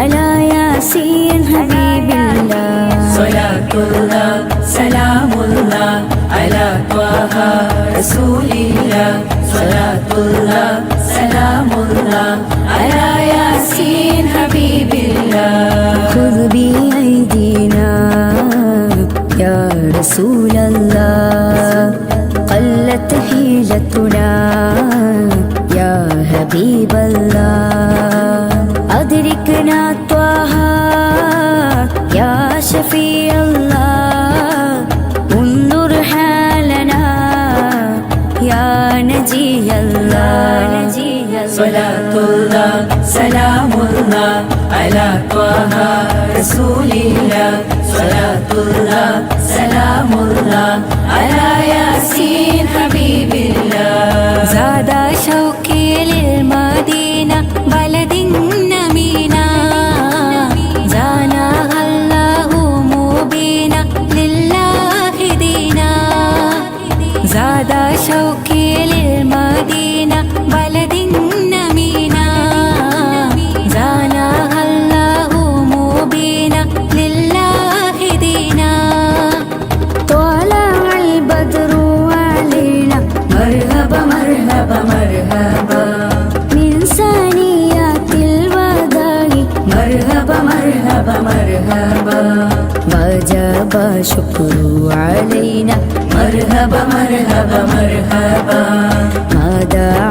अला यासीन हबीबिल्लाह सलातुल्लाह सलामुल्लाह अला त्वाहा रसूलिल्लाह सलातुल्लाह सलामुल्लाह अला यासीन हबीबिल्लाह खुद बिअयदीना या रसूलल्लाह قلت حيلتنا يا حبيب الله أدركنا طه يا شفيع الله انظر حالنا يا نجي الله صلاة الله سلام الله على طه رسول الله صلاة الله سلام الله على ياسين حبيب الله زاد شوقي للمدينة بلد نمينا زانها الله مبينا لله دينا زاد شوقي للمدينة بلد نمينا زانها الله مبينا لله دينا طلع البدر علينا مرحبا مرحبا مرحبا من ثنيات الوداع مرحبا مرحبا مرحبا وجب شكر علينا مرحبا مرحبا مرحبا ما دعا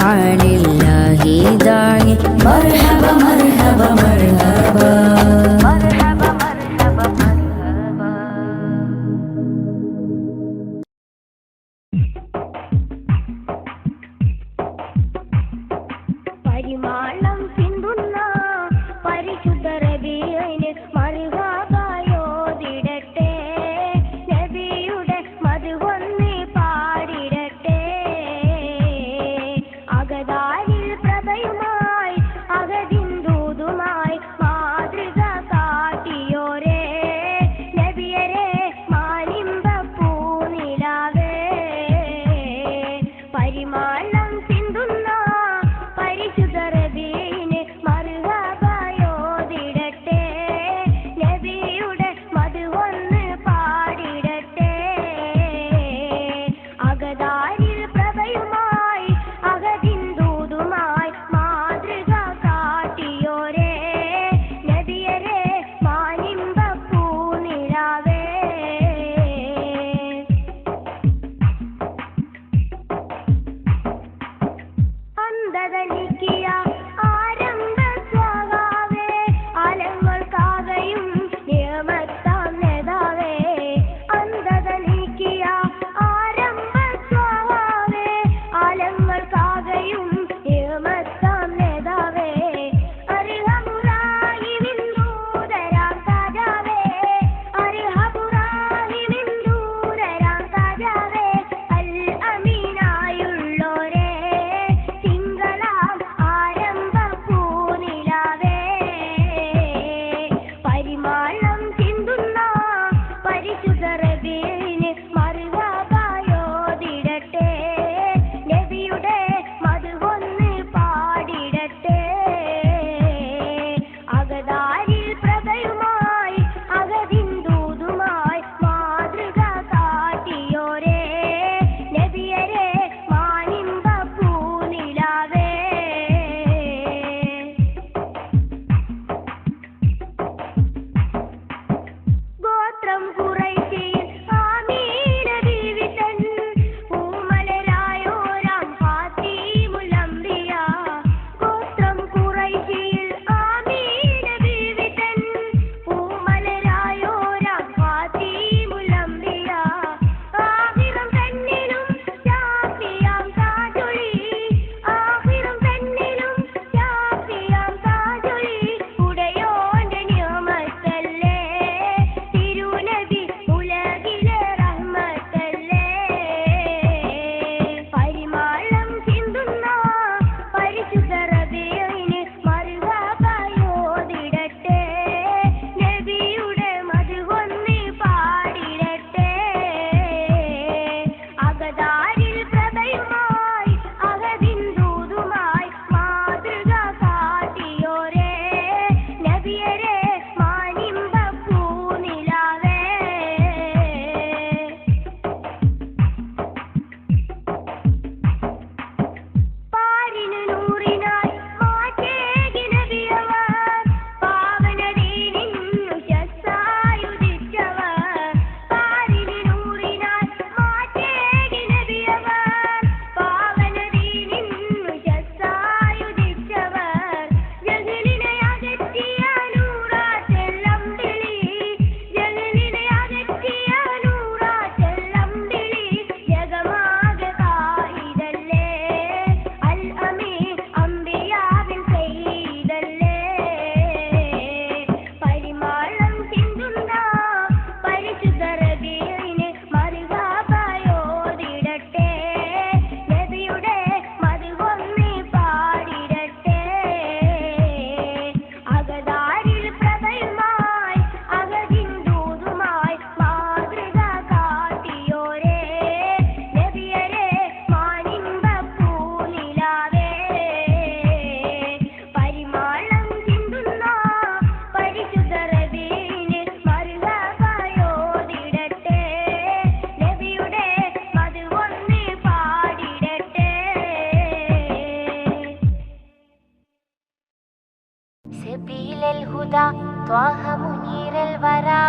الهدى طه منير الورى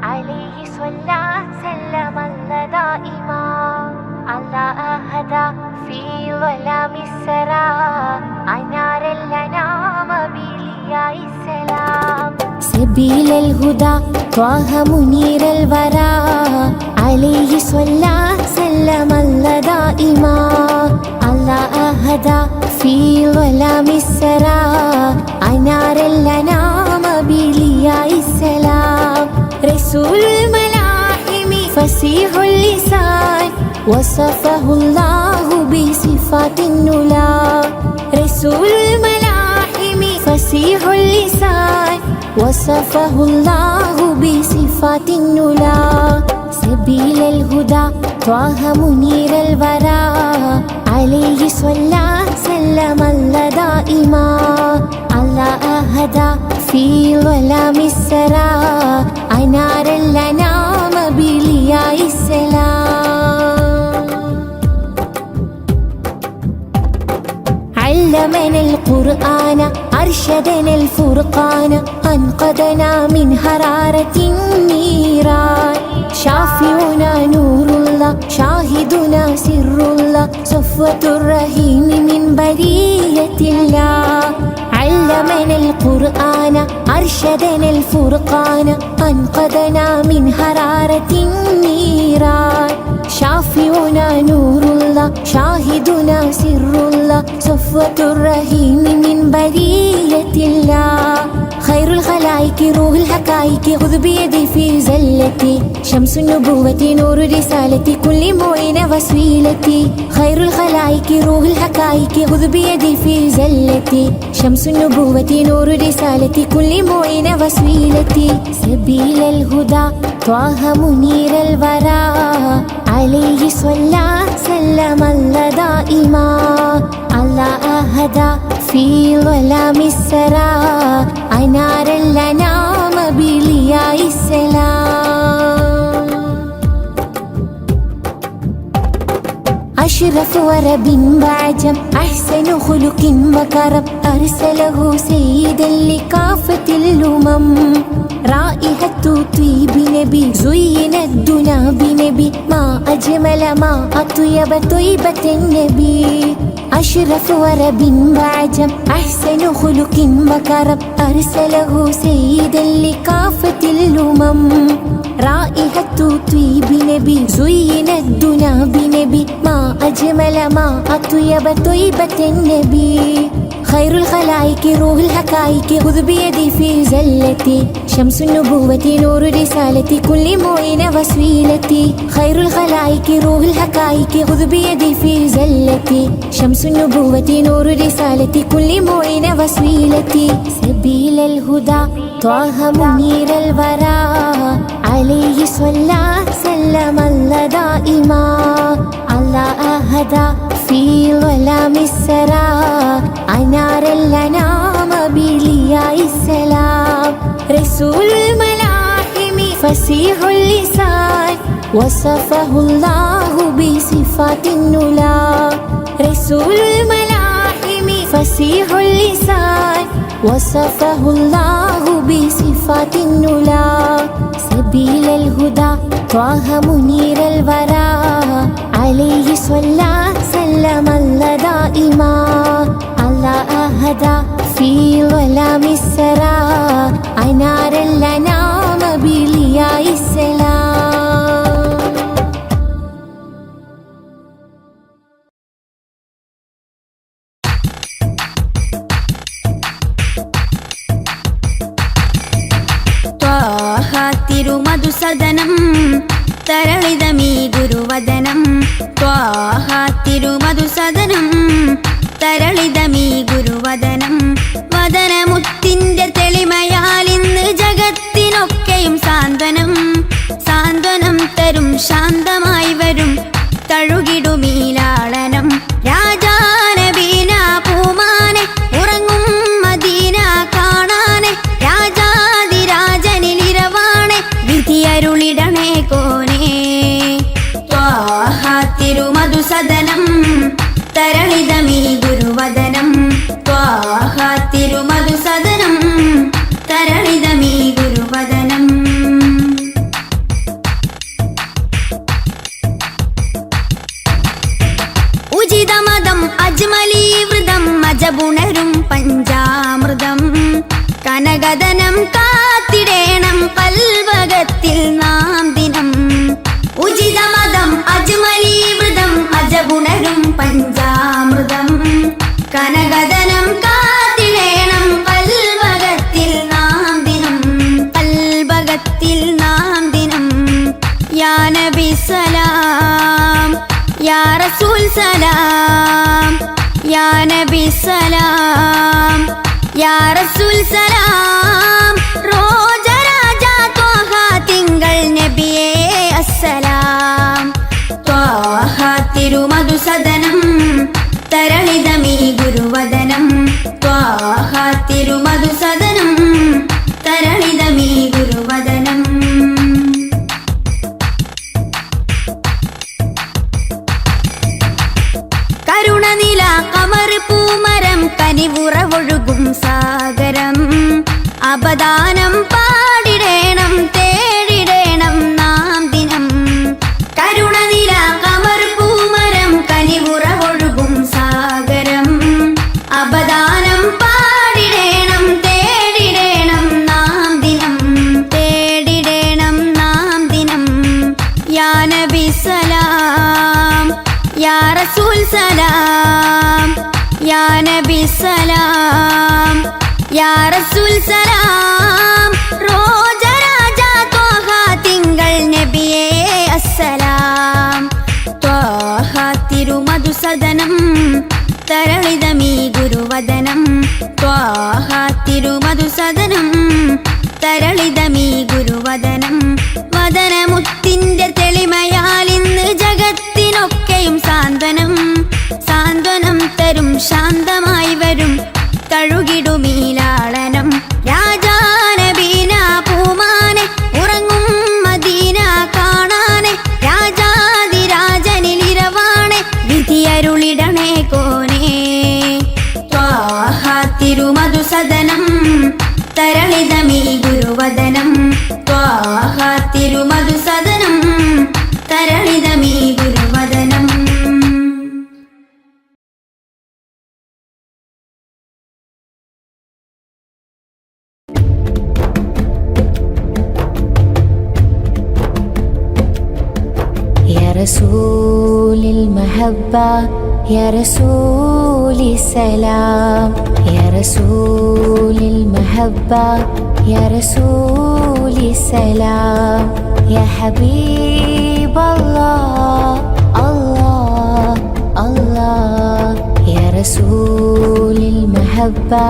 عليه صلى سلم الله دائما الله هدى في ظلام السرى أنار الأنام بلياء السلام سبيل الهدى طه منير الورى عليه صلى سلم الله دائما الله هدى في ظلام السرى أنار الأنام بلياء السلام رسول الملاحم فصيح اللسان وصفه الله بصفات النلا رسول الملاحم فصيح اللسان وصفه الله بصفات النلا سبيل الهدى طه منير الورى عليه صلى سلم الله دائما الله هدى في ظلام السرى أنار الأنام بلياء السلام علمنا القرآن أرشدنا الفرقان أنقذنا من حرارة النيران شافعنا نور الله شاهدنا سر الله صفوة الرحيم من برية الله علمنا القرآن أرشدنا الفرقان أنقذنا من حرارة النيران شافعنا نور الله شاهدنا سر الله صفوة الرحيم من برية الله خير الخلائق روح الحقائق خذ بيدي في زلتي شمس النبوة نور رسالتي كل معين وسيلتي خير الخلائق روح الحقائق خذ بيدي في زلتي شمس النبوة نور رسالتي كل معين وسيلتي سبيل الهدى طه منير الورى عليه صلى سلم الله دائما الله هدى في ظلام السرى أنار الأنام بلياء السلام أشرف ورب وعجم أحسن خلق وكرم أرسله سيدا لكافة الأمم رائحة طيب نبي زين الدنا بنبي ما أجمل ما أطيب طيبة النبي أشرف ورب وعجم أحسن خلق وكرم أرسله سيدا لكافة الأمم رائحة طيب نبي زين الدنا بنبي ما أجمل ما أطيب طيبة النبي خير الخلائق روح الحقائق خذ بيدي في زلتي شمس النبوة نور رسالتي كل معين وسيلتي خير الخلائق روح الحقائق خذ بيدي في زلتي شمس النبوة نور رسالتي كل معين وسيلتي سبيل الهدى طه منير الورى عليه صلى سلم الله دائما الله هدى في ظلام السرى أنار الأنام بلياء السلام رسول الملاحم فصيح اللسان وصفه الله بصفات النلا رسول الملاحم فصيح اللسان وصفه الله بصفات النلا سبيل الهدى طه منير الورى عليه صلى سلم الله دائما الله هدى في ظلام السرى أنار الأنام بلياء السلام
ത്വാഹ തിരുമധുസദനം തരളിതമീ ഗുരുവദനം ത്വാഹ തിരുമധുസദനം തരളിതമീ ഗുരുവദനം വദനമുത്തിന്റെ തെളിമയാൽ ഇന്ന് ജഗത്തിനൊക്കെയും സാന്ത്വനം സാന്ത്വനം തരും ശാന്തമായി വരും തഴുകിടുമീലാളനം രാജാനബീന പൂമാനെ ഉറങ്ങും മദീന കാണാനെ രാജാതിരാജനിലിരവാണെ വിധിയരുളിടണേ കോനേ ത്വാഹ തിരുമധുസദനം തരളിതമീ ഗുരുവദനം ത്വാഹ തിരുമധുസദനം തര അജബുണരും പഞ്ചാമൃതം കനകദനം കാത്തിടേണം കൽവകത്തിൽ നാം ദിനം ഉചിതമതം അജ്മലീവൃതം അജബുണരും പഞ്ചാമൃതം കനകദനം കാത്തിടേണം കൽവകത്തിൽ നാം ദിനം കൽവകത്തിൽ നാം ദിനം യാ നബി സലാം യാ റസൂൽ സലാം യാ നബി സലാം യാ റസൂൽ സലാം റോജ രാജ ത്വാഹ തിങ്കൾ നബിയേ അസ്സലാം ത്വാഹ തിരുമധുസദനം തരളിതമീ ഗുരുവദനം ത്വാഹ തിരുമധുസദനം തരളിതമീ ഗുരുവദനം കരുണനില കമർ പൂമരം കനിവുറവൊഴുകും സാഗരം അപദാനം പാടിടേണം തേടിടേണം നാം ദിനം കരുണനില കമർ പൂമരം കനിവുറവൊഴുകും സാഗരം അപദാനം പാടിടേണം തേടിടേണം നാം ദിനം തേടിടേണം നാം ദിനം യാ നബി സലാം യാ റസൂൽ സലാം യാ നബി സലാം യാ റസൂൽ സലാം റോജ രാജ ത്വാഹ തിങ്കൾ നബിയേ അസ്സലാം ത്വാഹ തിരുമധുസദനം തരളിതമീ ഗുരുവദനം ത്വാഹ തിരുമധുസദനം തരളിതമീ ഗുരുവദനം വദനമുത്തിന്റെ തെളിമയാൽ ഇന്ന് ജഗത്തിനൊക്കെയും സാന്ത്വനം സാന്ത്വനം തരും ശാന്തമായി വരും തഴുകിടുമീലാളനം രാജാനബീന പൂമാനെ ഉറങ്ങും മദീന കാണാനെ രാജാതിരാജനിലിരവാണെ വിധിയരുളിടണേ കോനേ ത്വാഹ തിരുമധുസദനം തരളിതമീ ഗുരുവദനം ത്വാഹ തിരുമധുസദനം തരളിതമീ ഗുരുവദനം
يا رسول المحبة يا رسول السلام يا رسول المحبة يا رسول السلام يا حبيب الله الله الله يا رسول المحبة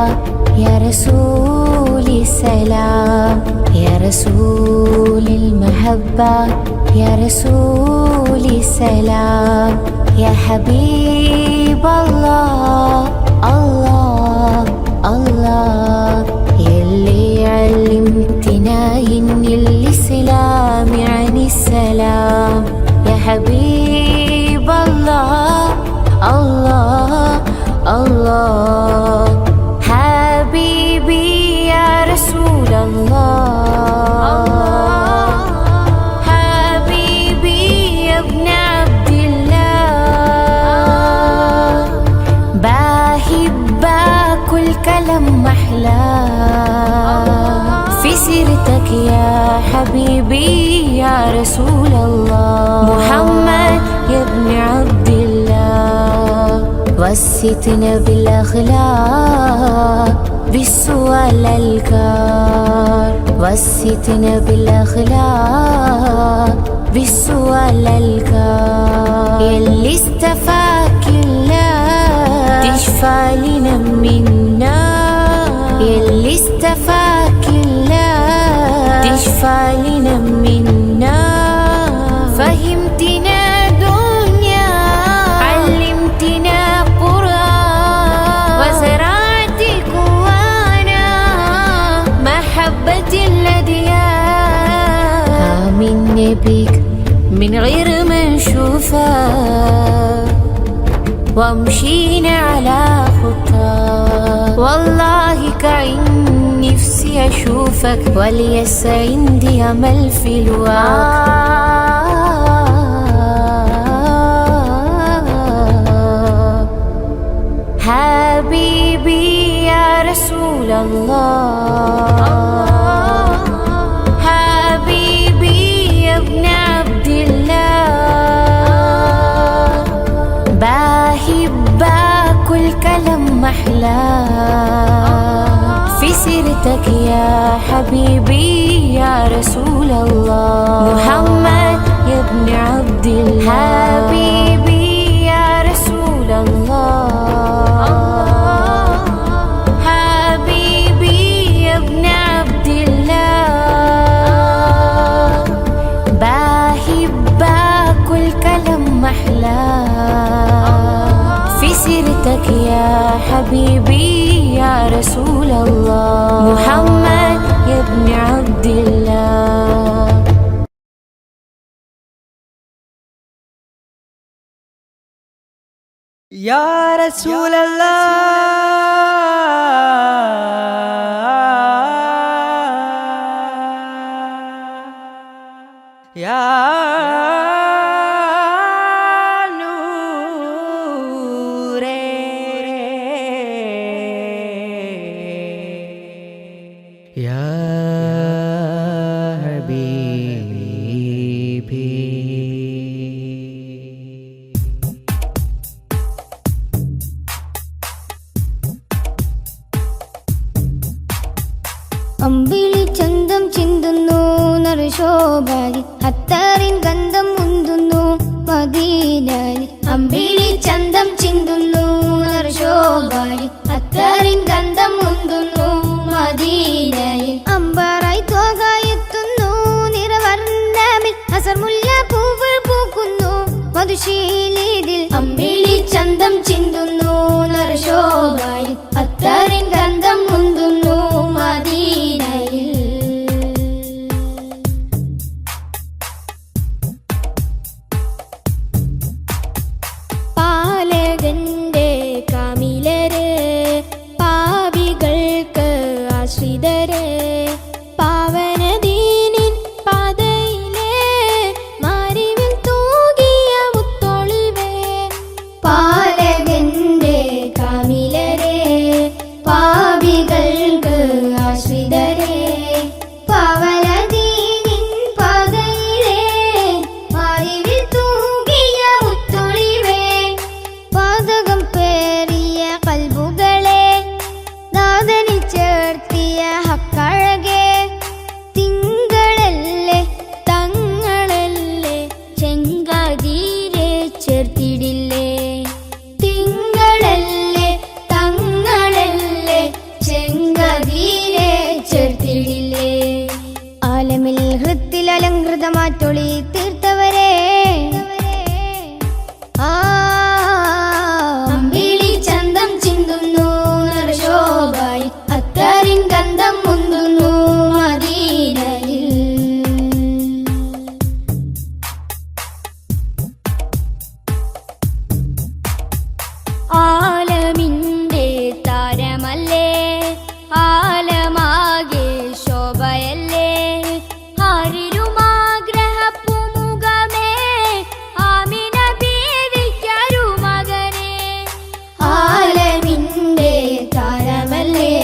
يا رسول السلام يا رسول المحبة يا رسول السلام يا حبيب الله الله الله يلي علمتنا إن الإسلام عن السلام يا حبيب الله الله الله حبيبي يا رسول الله محلى في سيرتك يا حبيبي يا رسول الله محمد يا ابن عبد الله وسيتنا بالأخلاق بالسؤال الكار وسيتنا بالأخلاق بالسؤال الكار يلي استفاك الله تشفى لنا منا يلي استفاك الله تشفى لنا منا فهمتنا دنيا علمتنا قرآن وزرعت جوانا محبة الأديان آمنا بك من غير ما نشوفك ومشينا على خطاك والله كعين نفسي أشوفك وليس عندي أمل في الواقع حبيبي رسول الله حبيبي يا ابن عبد الله بحبك والكلام محلى في سيرتك يا حبيبي يا رسول الله محمد يا ابن عبد الله حبيبي يا رسول الله حبيبي يا ابن عبد الله بحبك والكلام محلى في سيرتك يا حبيبي يا رسول الله محمد يا ابن عبد الله
يا رسول الله يا نوري يا حبيبي
അമ്പിളി ചന്തം ചിന്തുന്നു നറുശോഭാരി അത്താറിൻ ഗന്ധം മുന്തുന്നു മദീനയിൽ അമ്പിളി ചന്തം ചിന്തുന്നു നറുശോഭാരി അത്താറിൻ ഗന്ധം മുന്തുന്നു മദീനയിൽ അമ്പാറായി തോകായെത്തുന്നു നിറവർണ്ണമിൽ അസർമുല്ല പൂവ് പൂക്കുന്നു മധുശീലിതിൽ അമ്പിളി ചന്തം ചിന്തുന്നു നറുശോഭാരി അത്താറിൻ ഗന്ധം മുന്തുന്നു മദീനയിൽ പാലകന്റെ കാമിലര് പാപികൾക്ക് ആശ്രിതര് പാവനദീനിൻ പാതയിലെ മാരിവിൽ തൂകിയ മുത്തൊളിവേ പാലകന്റെ കാമിലരെ പാപികൾക്ക് ആശ്രിതരെ പാവനദീനിൻ പാതയിലെ മാരിവിൽ തൂകിയ മുത്തൊളിവേ പാതകം പേറിയ കൽബുകളെ നാദനിൽ ചേർത്തിയ ഹക്കഴകെ തിങ്കളല്ലേ തങ്ങളല്ലേ ചെങ്കാതീരെ ചേർത്തിടില്ലേ തിങ്കളല്ലേ തങ്ങളല്ലേ ചെങ്കാതീരെ ചേർത്തിടില്ലേ ആലമിൽ ഹൃത്തിൽ അലങ്കൃതമാറ്റൊളി തീർത്തവരെ അമ്പിളി ചന്തം ചിന്തുന്നു നറുശോഭായി അത്താറിൻ ഗന്ധം മുന്തുന്നു മദീനയിൽ ആലമിന്റെ താരമല്ലേ ആലമാകെ ശോഭയല്ലേ ആരിലുമാഗ്രഹപ്പുമുഖമേ ആമിന ബീവിക്കൊരു മകനെ ആലമിന്റെ താരമല്ലേ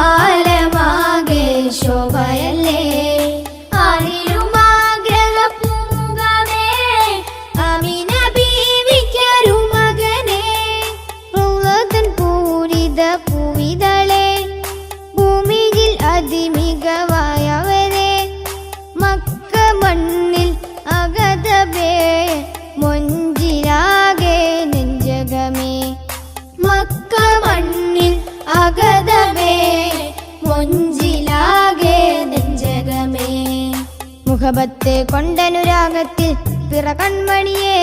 ആലമാകെ ശോഭയല്ലേ ആരിലുമാഗ്രഹപ്പുമുഖമേ ആമിന ബീവിക്കൊരു മകനെ റൗളതൻ പൂരിത പൂവിതളെ ഭൂമിയിൽ അതിമികവായവരെ മക്ക മണ്ണിൽ അഗതബേ മൊഞ്ചിലാകെ നെഞ്ചകമേ മക്ക മണ്ണിൽ അഗതബേ മൊഞ്ചിലാകെ നെഞ്ചകമേ മുഖബത്ത് കൊണ്ടനുരാഗത്തിൽ പിറ കൺമണിയേ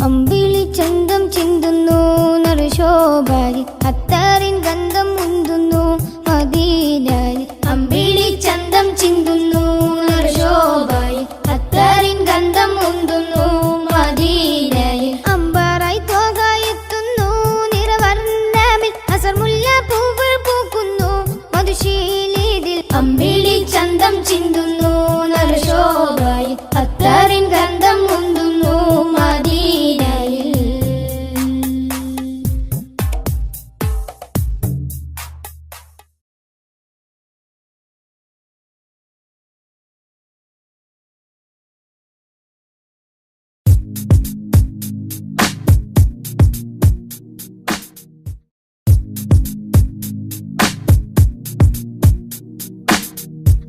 അമ്പിളി ചന്തം ചിന്തുന്നു നറുശോഭാരി അത്താറിൻ ഗന്ധം മുന്തുന്നു മദീനയിൽ അമ്പിളി ചന്തം ചിന്തുന്നു നറുശോഭാരി അത്താറിൻ ഗന്ധം മുന്തുന്നു മദീനയിൽ അമ്പാറായി തോകായെത്തുന്നു നിറവർണ്ണമിൽ അസർമുല്ല പൂവ് പൂക്കുന്നു മധുശീലിതിൽ അമ്പിളി ചന്തം ചിന്തുന്നു നറുശോഭാരി അത്താറിൻ ഗന്ധം മുന്തുന്നു മദീനയിൽ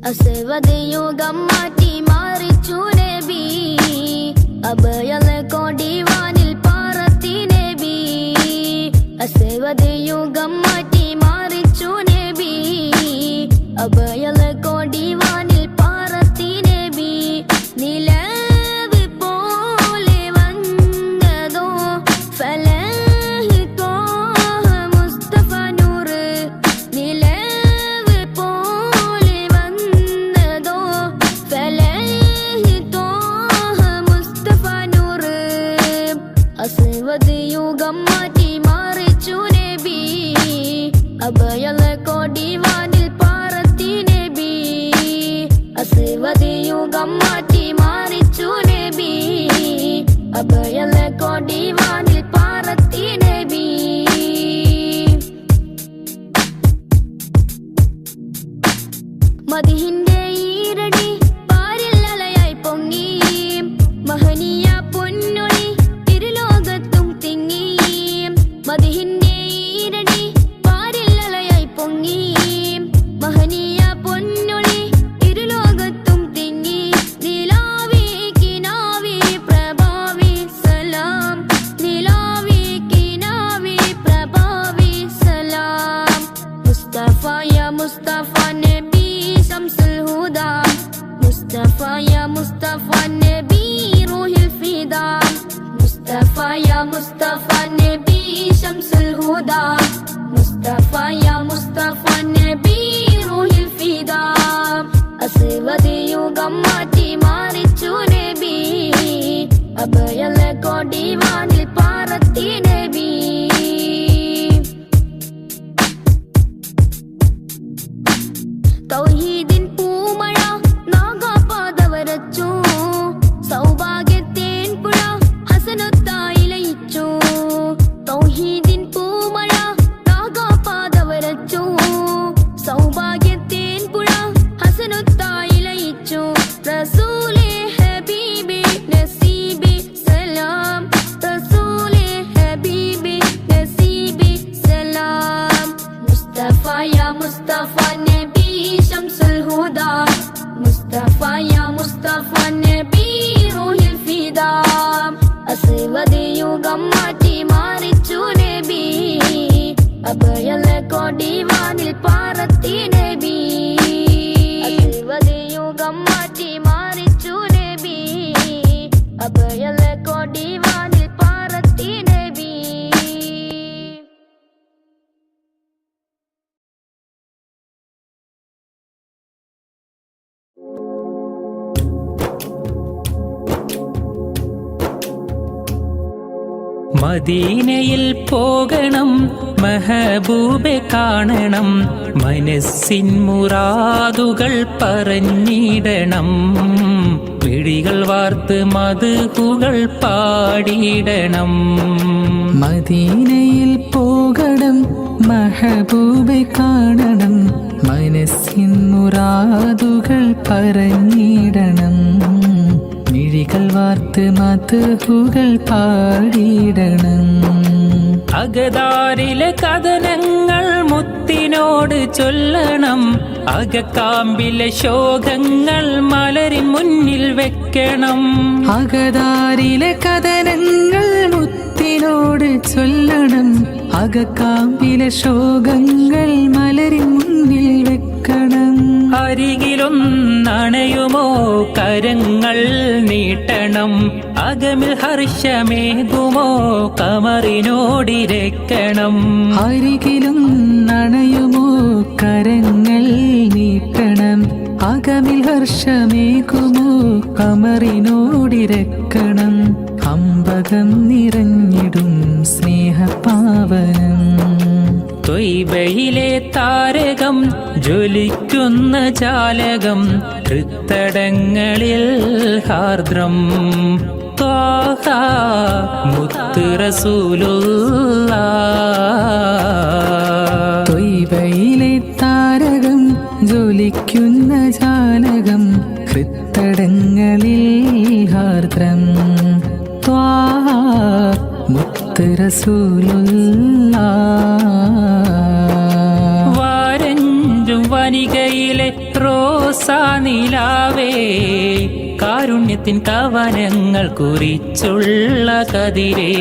അസവതയുഗം മാറ്റി മാറിച്ചു നബി അഭയലെ കൊടിവാനിൽ പാറത്തി നബി അസവതയുഗം മാറ്റി മാറിച്ചു നബി അഭയലെ കൊടിവാനിൽ പാറത്തി നബി നിലവ് പോലെ വന്നതോ ഫലഹി ത്വാഹ മുസ്തഫ നൂറ് നിലവ് പോലെ വന്നതോ ഫലഹി ത്വാഹ മുസ്തഫ നൂറ് അസ്വദ് യുഗം മാറ്റി മാറിച്ചു നബി അഭയലെ കൊടിവാനിൽ പാറത്തി നബി അസ്വദ് യുഗം മാറ്റി മാറിച്ചു നബി അഭയലെ കൊടിവാനിൽ പാറത്തി നബി മദിഹിന്റെ ഈരടി പാരിൽ അലയായി പൊങ്ങി മഹനീയ പൊന്നൊളി ഇരുലോകത്തും തിങ്ങി മദിഹിന്റെ ഈരടി പാരിൽ അലയായി പൊങ്ങി മഹനീയ പൊന്നൊളി ഇരുലോകത്തും തിങ്ങി നിലാവി കിനാവി പ്രഭാവി സലാം നിലാവി കിനാവി പ്രഭാവി സലാം മുസ്തഫ യാ മുസ്തഫ നബി ശംസുൽ ഹുദാ മുസ്തഫ യാ മുസ്തഫ നബി റൂഹിൽ ഫിദാ മുസ്തഫ യാ മുസ്തഫ നബി ശംസുൽ ഹുദാ മുസ്തഫ യാ മുസ്തഫ നബി റൂഹിൽ ഫിദാ അസ്വദ് യുഗം മാറ്റി മാറിച്ചു നബി അഭയലെ കൊടിവാനിൽ പാറത്തി നബി തൗഹീദിൻ പൂമഴ നാഗാപാത വരച്ചു സൗഭാഗ്യത്തേൻ പുഴ ഹസനത്തായി ലയിച്ചു തൗഹീദിൻ പൂമഴ നാഗാപാത വരച്ചു സൗഭാഗ്യത്തേൻ പുഴ ഹസനത്തായി ലയിച്ചു റസൂലേ ഹബീബി നസീബി സലാം റസൂലേ ഹബീബി നസീബി സലാം മുസ്തഫ യാ മുസ്തഫ നബി ശംസുൽ ഹുദാ മുസ്തഫ യാ മുസ്തഫ നബി റൂഹിൽ ഫിദാ അസ്വദ് യുഗം മാറ്റി മാറിച്ചു നബി അഭയലെ കൊടിവാനിൽ പാറത്തി നബി അസ്വദ് യുഗം മാറ്റി മാറിച്ചു നബി അഭയലെ കൊടിവാനിൽ പാറത്തി നബി
മദീനയിൽ പോകണം മെഹബൂബെ കാണണം മനസ്സിൻ മുറാദുകൾ പറഞ്ഞിടണം വിഴികൾ വാർത്ത് മദ്ഹുകൾ പാടിയിടണം
മദീനയിൽ പോകണം മെഹബൂബെ കാണണം മനസ്സിൻ മുറാദുകൾ പറഞ്ഞിടണം മിഴികൾ വാർത്ത് മദ്ഹുകൾ പാടിയിടണം
അകതാരിലെ കഥനങ്ങൾ മുത്തിനോട് ചൊല്ലണം അകക്കാമ്പിലെ ശോകങ്ങൾ മലരിൻ മുന്നിൽ വെക്കണം
അകതാരിലെ കഥനങ്ങൾ മുത്തിനോട് ചൊല്ലണം അകക്കാമ്പിലെ ശോകങ്ങൾ മലരിൻ മുന്നിൽ വെക്കണം
അരികിലൊന്നണയുമോ കരങ്ങൾ നീട്ടണം അകമിൽ ഹർഷമേകുമോ കമറിനോടിരക്കണം
അരികിലും നണയുമോ കരങ്ങൾ നീട്ടണം അകമിൽ ഹർഷമേകുമോ കമറിനോടിരക്കണം അമ്പകം നിറഞ്ഞിടും സ്നേഹപാവനം
ത്വയ്ബയിലെ താരകം ജ്വലിക്കുന്ന ജാലകം ഹൃത്തടങ്ങളിൽ ഹാർദ്രം ത്വാഹ മുത്ത് റസൂലുള്ളാഹ്
ത്വയ്ബയിലെ താരകം ജ്വലിക്കുന്ന ജാലകം ഹൃത്തടങ്ങളിൽ ഹാർദ്രം ത്വാഹ മുത്ത് റസൂലുള്ളാഹ്
വാരഞ്ചും വനികയിലെ റോസ റോസാനിലാവേ കാരുണ്യത്തിൻ കവനങ്ങൾ കുറിച്ചുള്ള കതിരേ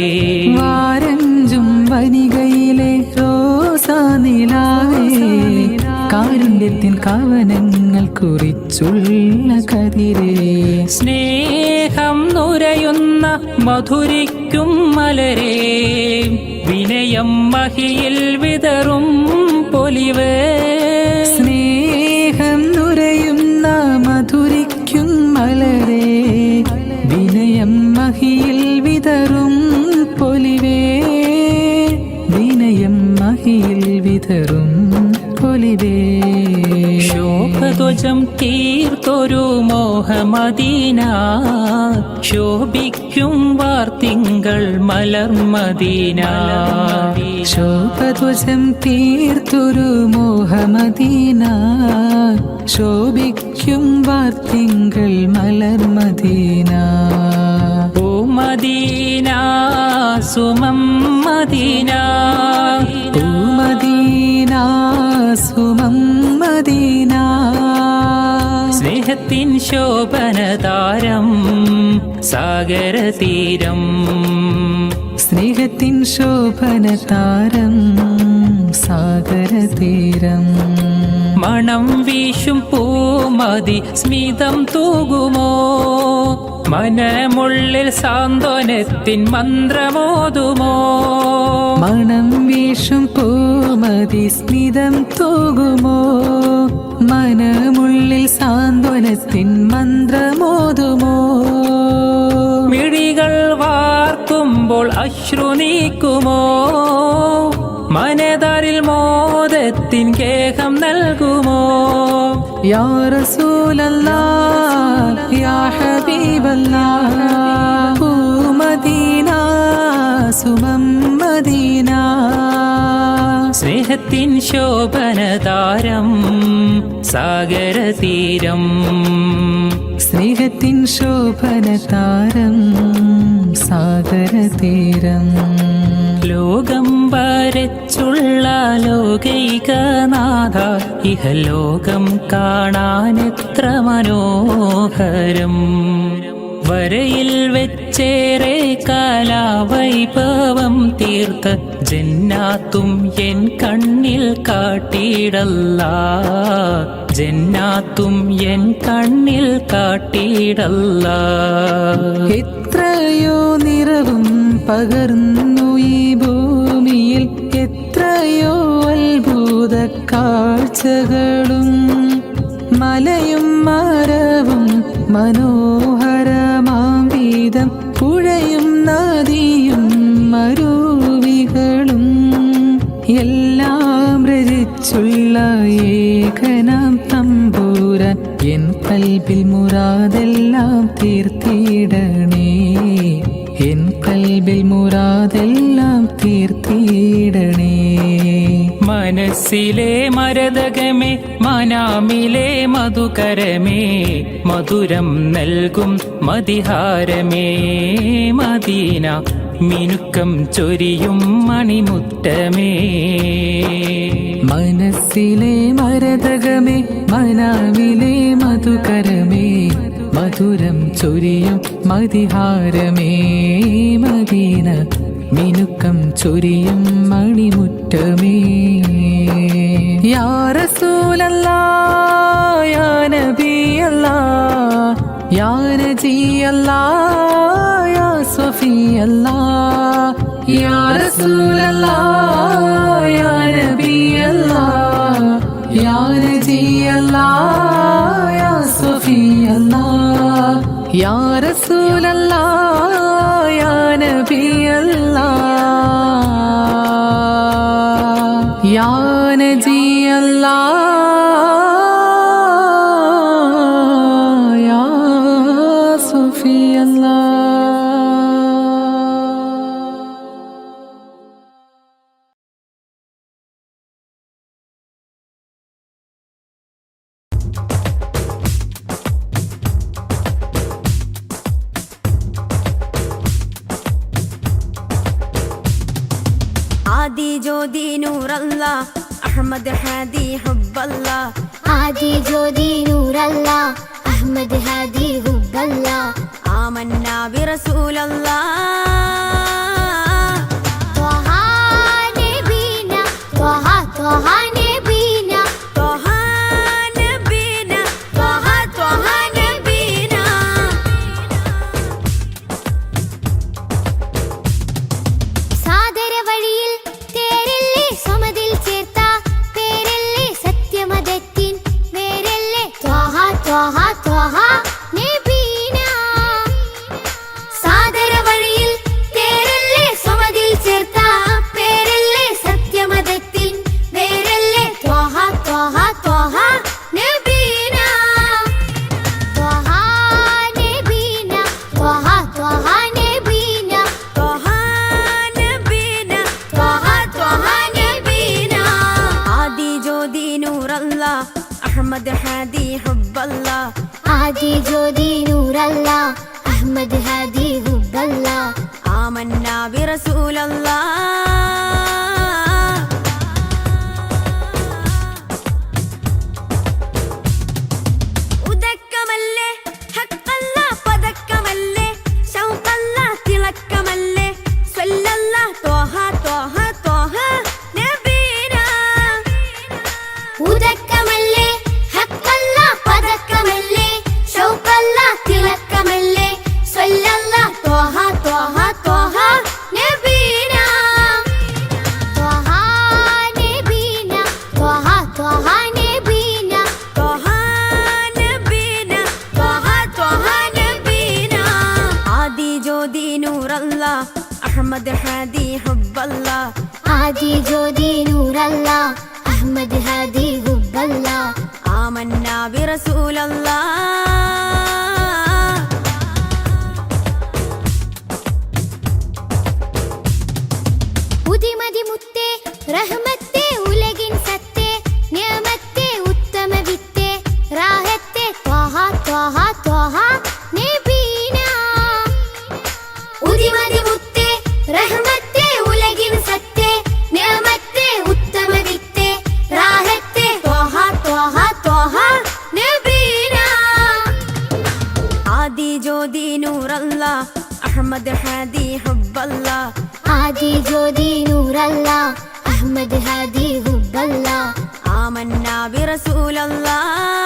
വാരഞ്ചും വനികയിലെ റോസാനിലാവേ കാരുണ്യത്തിൻ കവനങ്ങൾ കുറിച്ചുള്ള കതിരേ
സ്നേഹം നുരയുന്ന മധുരിക്കും മലരേ വിനയം മഹിയിൽ വിതറും പൊലിവേ
സ്നേഹം നുരയുന്ന മധുരിക്കും മലരേ വിനയം മഹിയിൽ വിതറും പൊലിവേ വിനയം മഹിയിൽ വിതറും പൊലിവേ
ശോഭധ്വജം തീർത്തൊരു മോഹമദീന ശോഭിക്കും വാർത്തിങ്കൾ മലർമദീന
ശോഭധ്വജം തീർത്തൊരു മോഹമദീന ശോഭിക്കും വാർത്തിങ്കൾ മലർമദീന
ഓ മദീന സുമം മദീന
ഓ മദീന സുമം മദീന
സ്നേഹത്തിൻ ശോഭനതാരം സാഗരതീരം
സ്നേഹത്തിൻ ശോഭനതാരം സാഗരതീരം
മണം വീശും പൂമതി സ്മിതം തൂകുമോ മനമുള്ളിൽ സാന്ത്വനത്തിൻ മന്ത്രമോതുമോ
മണം വീശും പൂമതി സ്മിതം തൂകുമോ മനമുള്ളിൽ സാന്ത്വനത്തിൻ മന്ത്രമോതുമോ
മിഴികൾ വാർക്കുമ്പോൾ അശ്രു നീക്കുമോ മനതറിൽ മോദത്തിൻ കേഹം നൽകുമോ
യാ റസൂലല്ലാഹ് യാ ഹബീബല്ലാഹ് ഓ മദീന സുമം മദീന
സ്നേഹത്തിൻ ശോഭനതാരം സാഗരതീരം
സ്നേഹത്തിൻ ശോഭനതാരം സാഗരതീരം
ലോകം വരച്ചുള്ള ലോകൈകനാഥ ഇഹലോകം കാണാനെത്ര മനോഹരം വരയിൽ വെച്ചേറെ കാലാവൈഭവം തീർത്ത ജന്നാത്തും എൻ കണ്ണിൽ കാട്ടിയിടല്ല ജന്നാത്തും എൻ കണ്ണിൽ കാട്ടിയിടല്ല
എത്രയോ നിറവും പകർന്നു ഈ ഭൂമിയിൽ എത്രയോ അത്ഭുത കാഴ്ചകളും മലയും മരവും മനോഹരമാം വീതം പുഴയും നദിയും മരുവികളും എല്ലാം രചിച്ചുള്ള ഏകനാം തമ്പുരാൻ എൻ കൽബിൽ മുറാദെല്ലാം തീർത്തിടണേ എൻ കൽബിൽ മുറാദെല്ലാം തീർത്തിടണേ
മനസ്സിലെ മരതകമേ മനാമിലെ മധുകരമേ മധുരം നൽകും മതിഹാരമേ മദീന മിനുക്കം ചൊരിയും മണിമുറ്റമേ
മനസ്സിലെ മരതകമേ മനാവിലെ മധുകരമേ മധുരം ചൊരിയും മതിഹാരമേ മദീന മിനുക്കം ചൊരിയും മണിമുറ്റമേ യാ റസൂലല്ലാഹ് യാ നബിയല്ലാഹ് യാ നജിയല്ലാഹ് യാ സ്വഫിയല്ലാഹ് യാ റസൂലല്ലാഹ് യാ നബിയല്ലാഹ് യാ നജിയല്ലാഹ് യാ സ്വഫിയല്ലാഹ് യാ റസൂലല്ലാഹ് യാ നബിയല്ലാഹ് യാ നജിയല്ലാഹ് യാ സ്വഫിയല്ലാഹ്
आदि ज्योति नूर अल्लाह
أحمد هادي حب الله
عادي جودي نور الله أحمد هادي حب الله
آمنا برسول الله
طه نبينا طه طه نبينا
طه نبينا طه طه نبينا
സാദര വഴിയിൽ തേരില്ലേ സുമതിൽ ചേർത്ത പേരല്ലേ സത്യമതത്തിൻ വേരല്ലേ ത്വഹ ത്വഹ ത്വഹ നബീന സാദര വഴിയിൽ തേരല്ലേ സുമതിൽ ചേർത്ത പേരല്ലേ സത്യമതത്തിൻ വേരല്ലേ ത്വഹ ത്വഹ ത്വഹ നബീന ത്വഹ നബീന ത്വഹ ത്വഹ നബീന
طه نبينا طه طه نبينا عادي جودي نور الله أحمد هادي حب الله
عادي جودي نور الله أحمد هادي حب الله
آمنا برسول الله ഉദക്കമല്ലേ ഹക്കല്ല പദക്കമല്ലേ ശൗഖല്ല തിളക്കമല്ലേ സ്വല്ലല്ല ത്വഹ ത്വഹ ത്വഹ നബീന
ഉദക്കമല്ലേ ഹക്കല്ല പദക്കമല്ലേ ഷൗഖല്ല തിളക്കമല്ലേ സ്വല്ലല്ല ത്വഹ ത്വഹ ത്വഹ നബീന ത്വഹ നബീന ത്വഹ ത്വഹ നബീന
ത്വഹ നബീന ത്വഹ ത്വഹ നബീന ആദി ജ്യോതി നൂറല്ല അഹ്മദ് ഹാദി ഹുബ്ബല്ല
عادي جودي نور الله أحمد هادي حب الله
آمنا برسول الله
ഉദിമതി മുത്തേ റഹ്മത്തേ ഉലകിൻ സത്തേ നിയമത്തേ ഉത്തമ വിത്തേ റാഹത്തേ ത്വഹ ത്വഹ ത്വഹ നബീന ഉദിമതി മുത്തേ റഹ്മത്തേ ഉലകിൻ സത്തേ നിയമത്തേ ഉത്തമ വിത്തേ റാഹത്തേ ത്വഹ ത്വഹ ത്വഹ നബീന
ആദി ജ്യോതി നൂറല്ല അഹ്മദ് ഹാദി ഹുബ്ബല്ല
عادي جودي نور الله أحمد هادي حب الله
آمنا برسول الله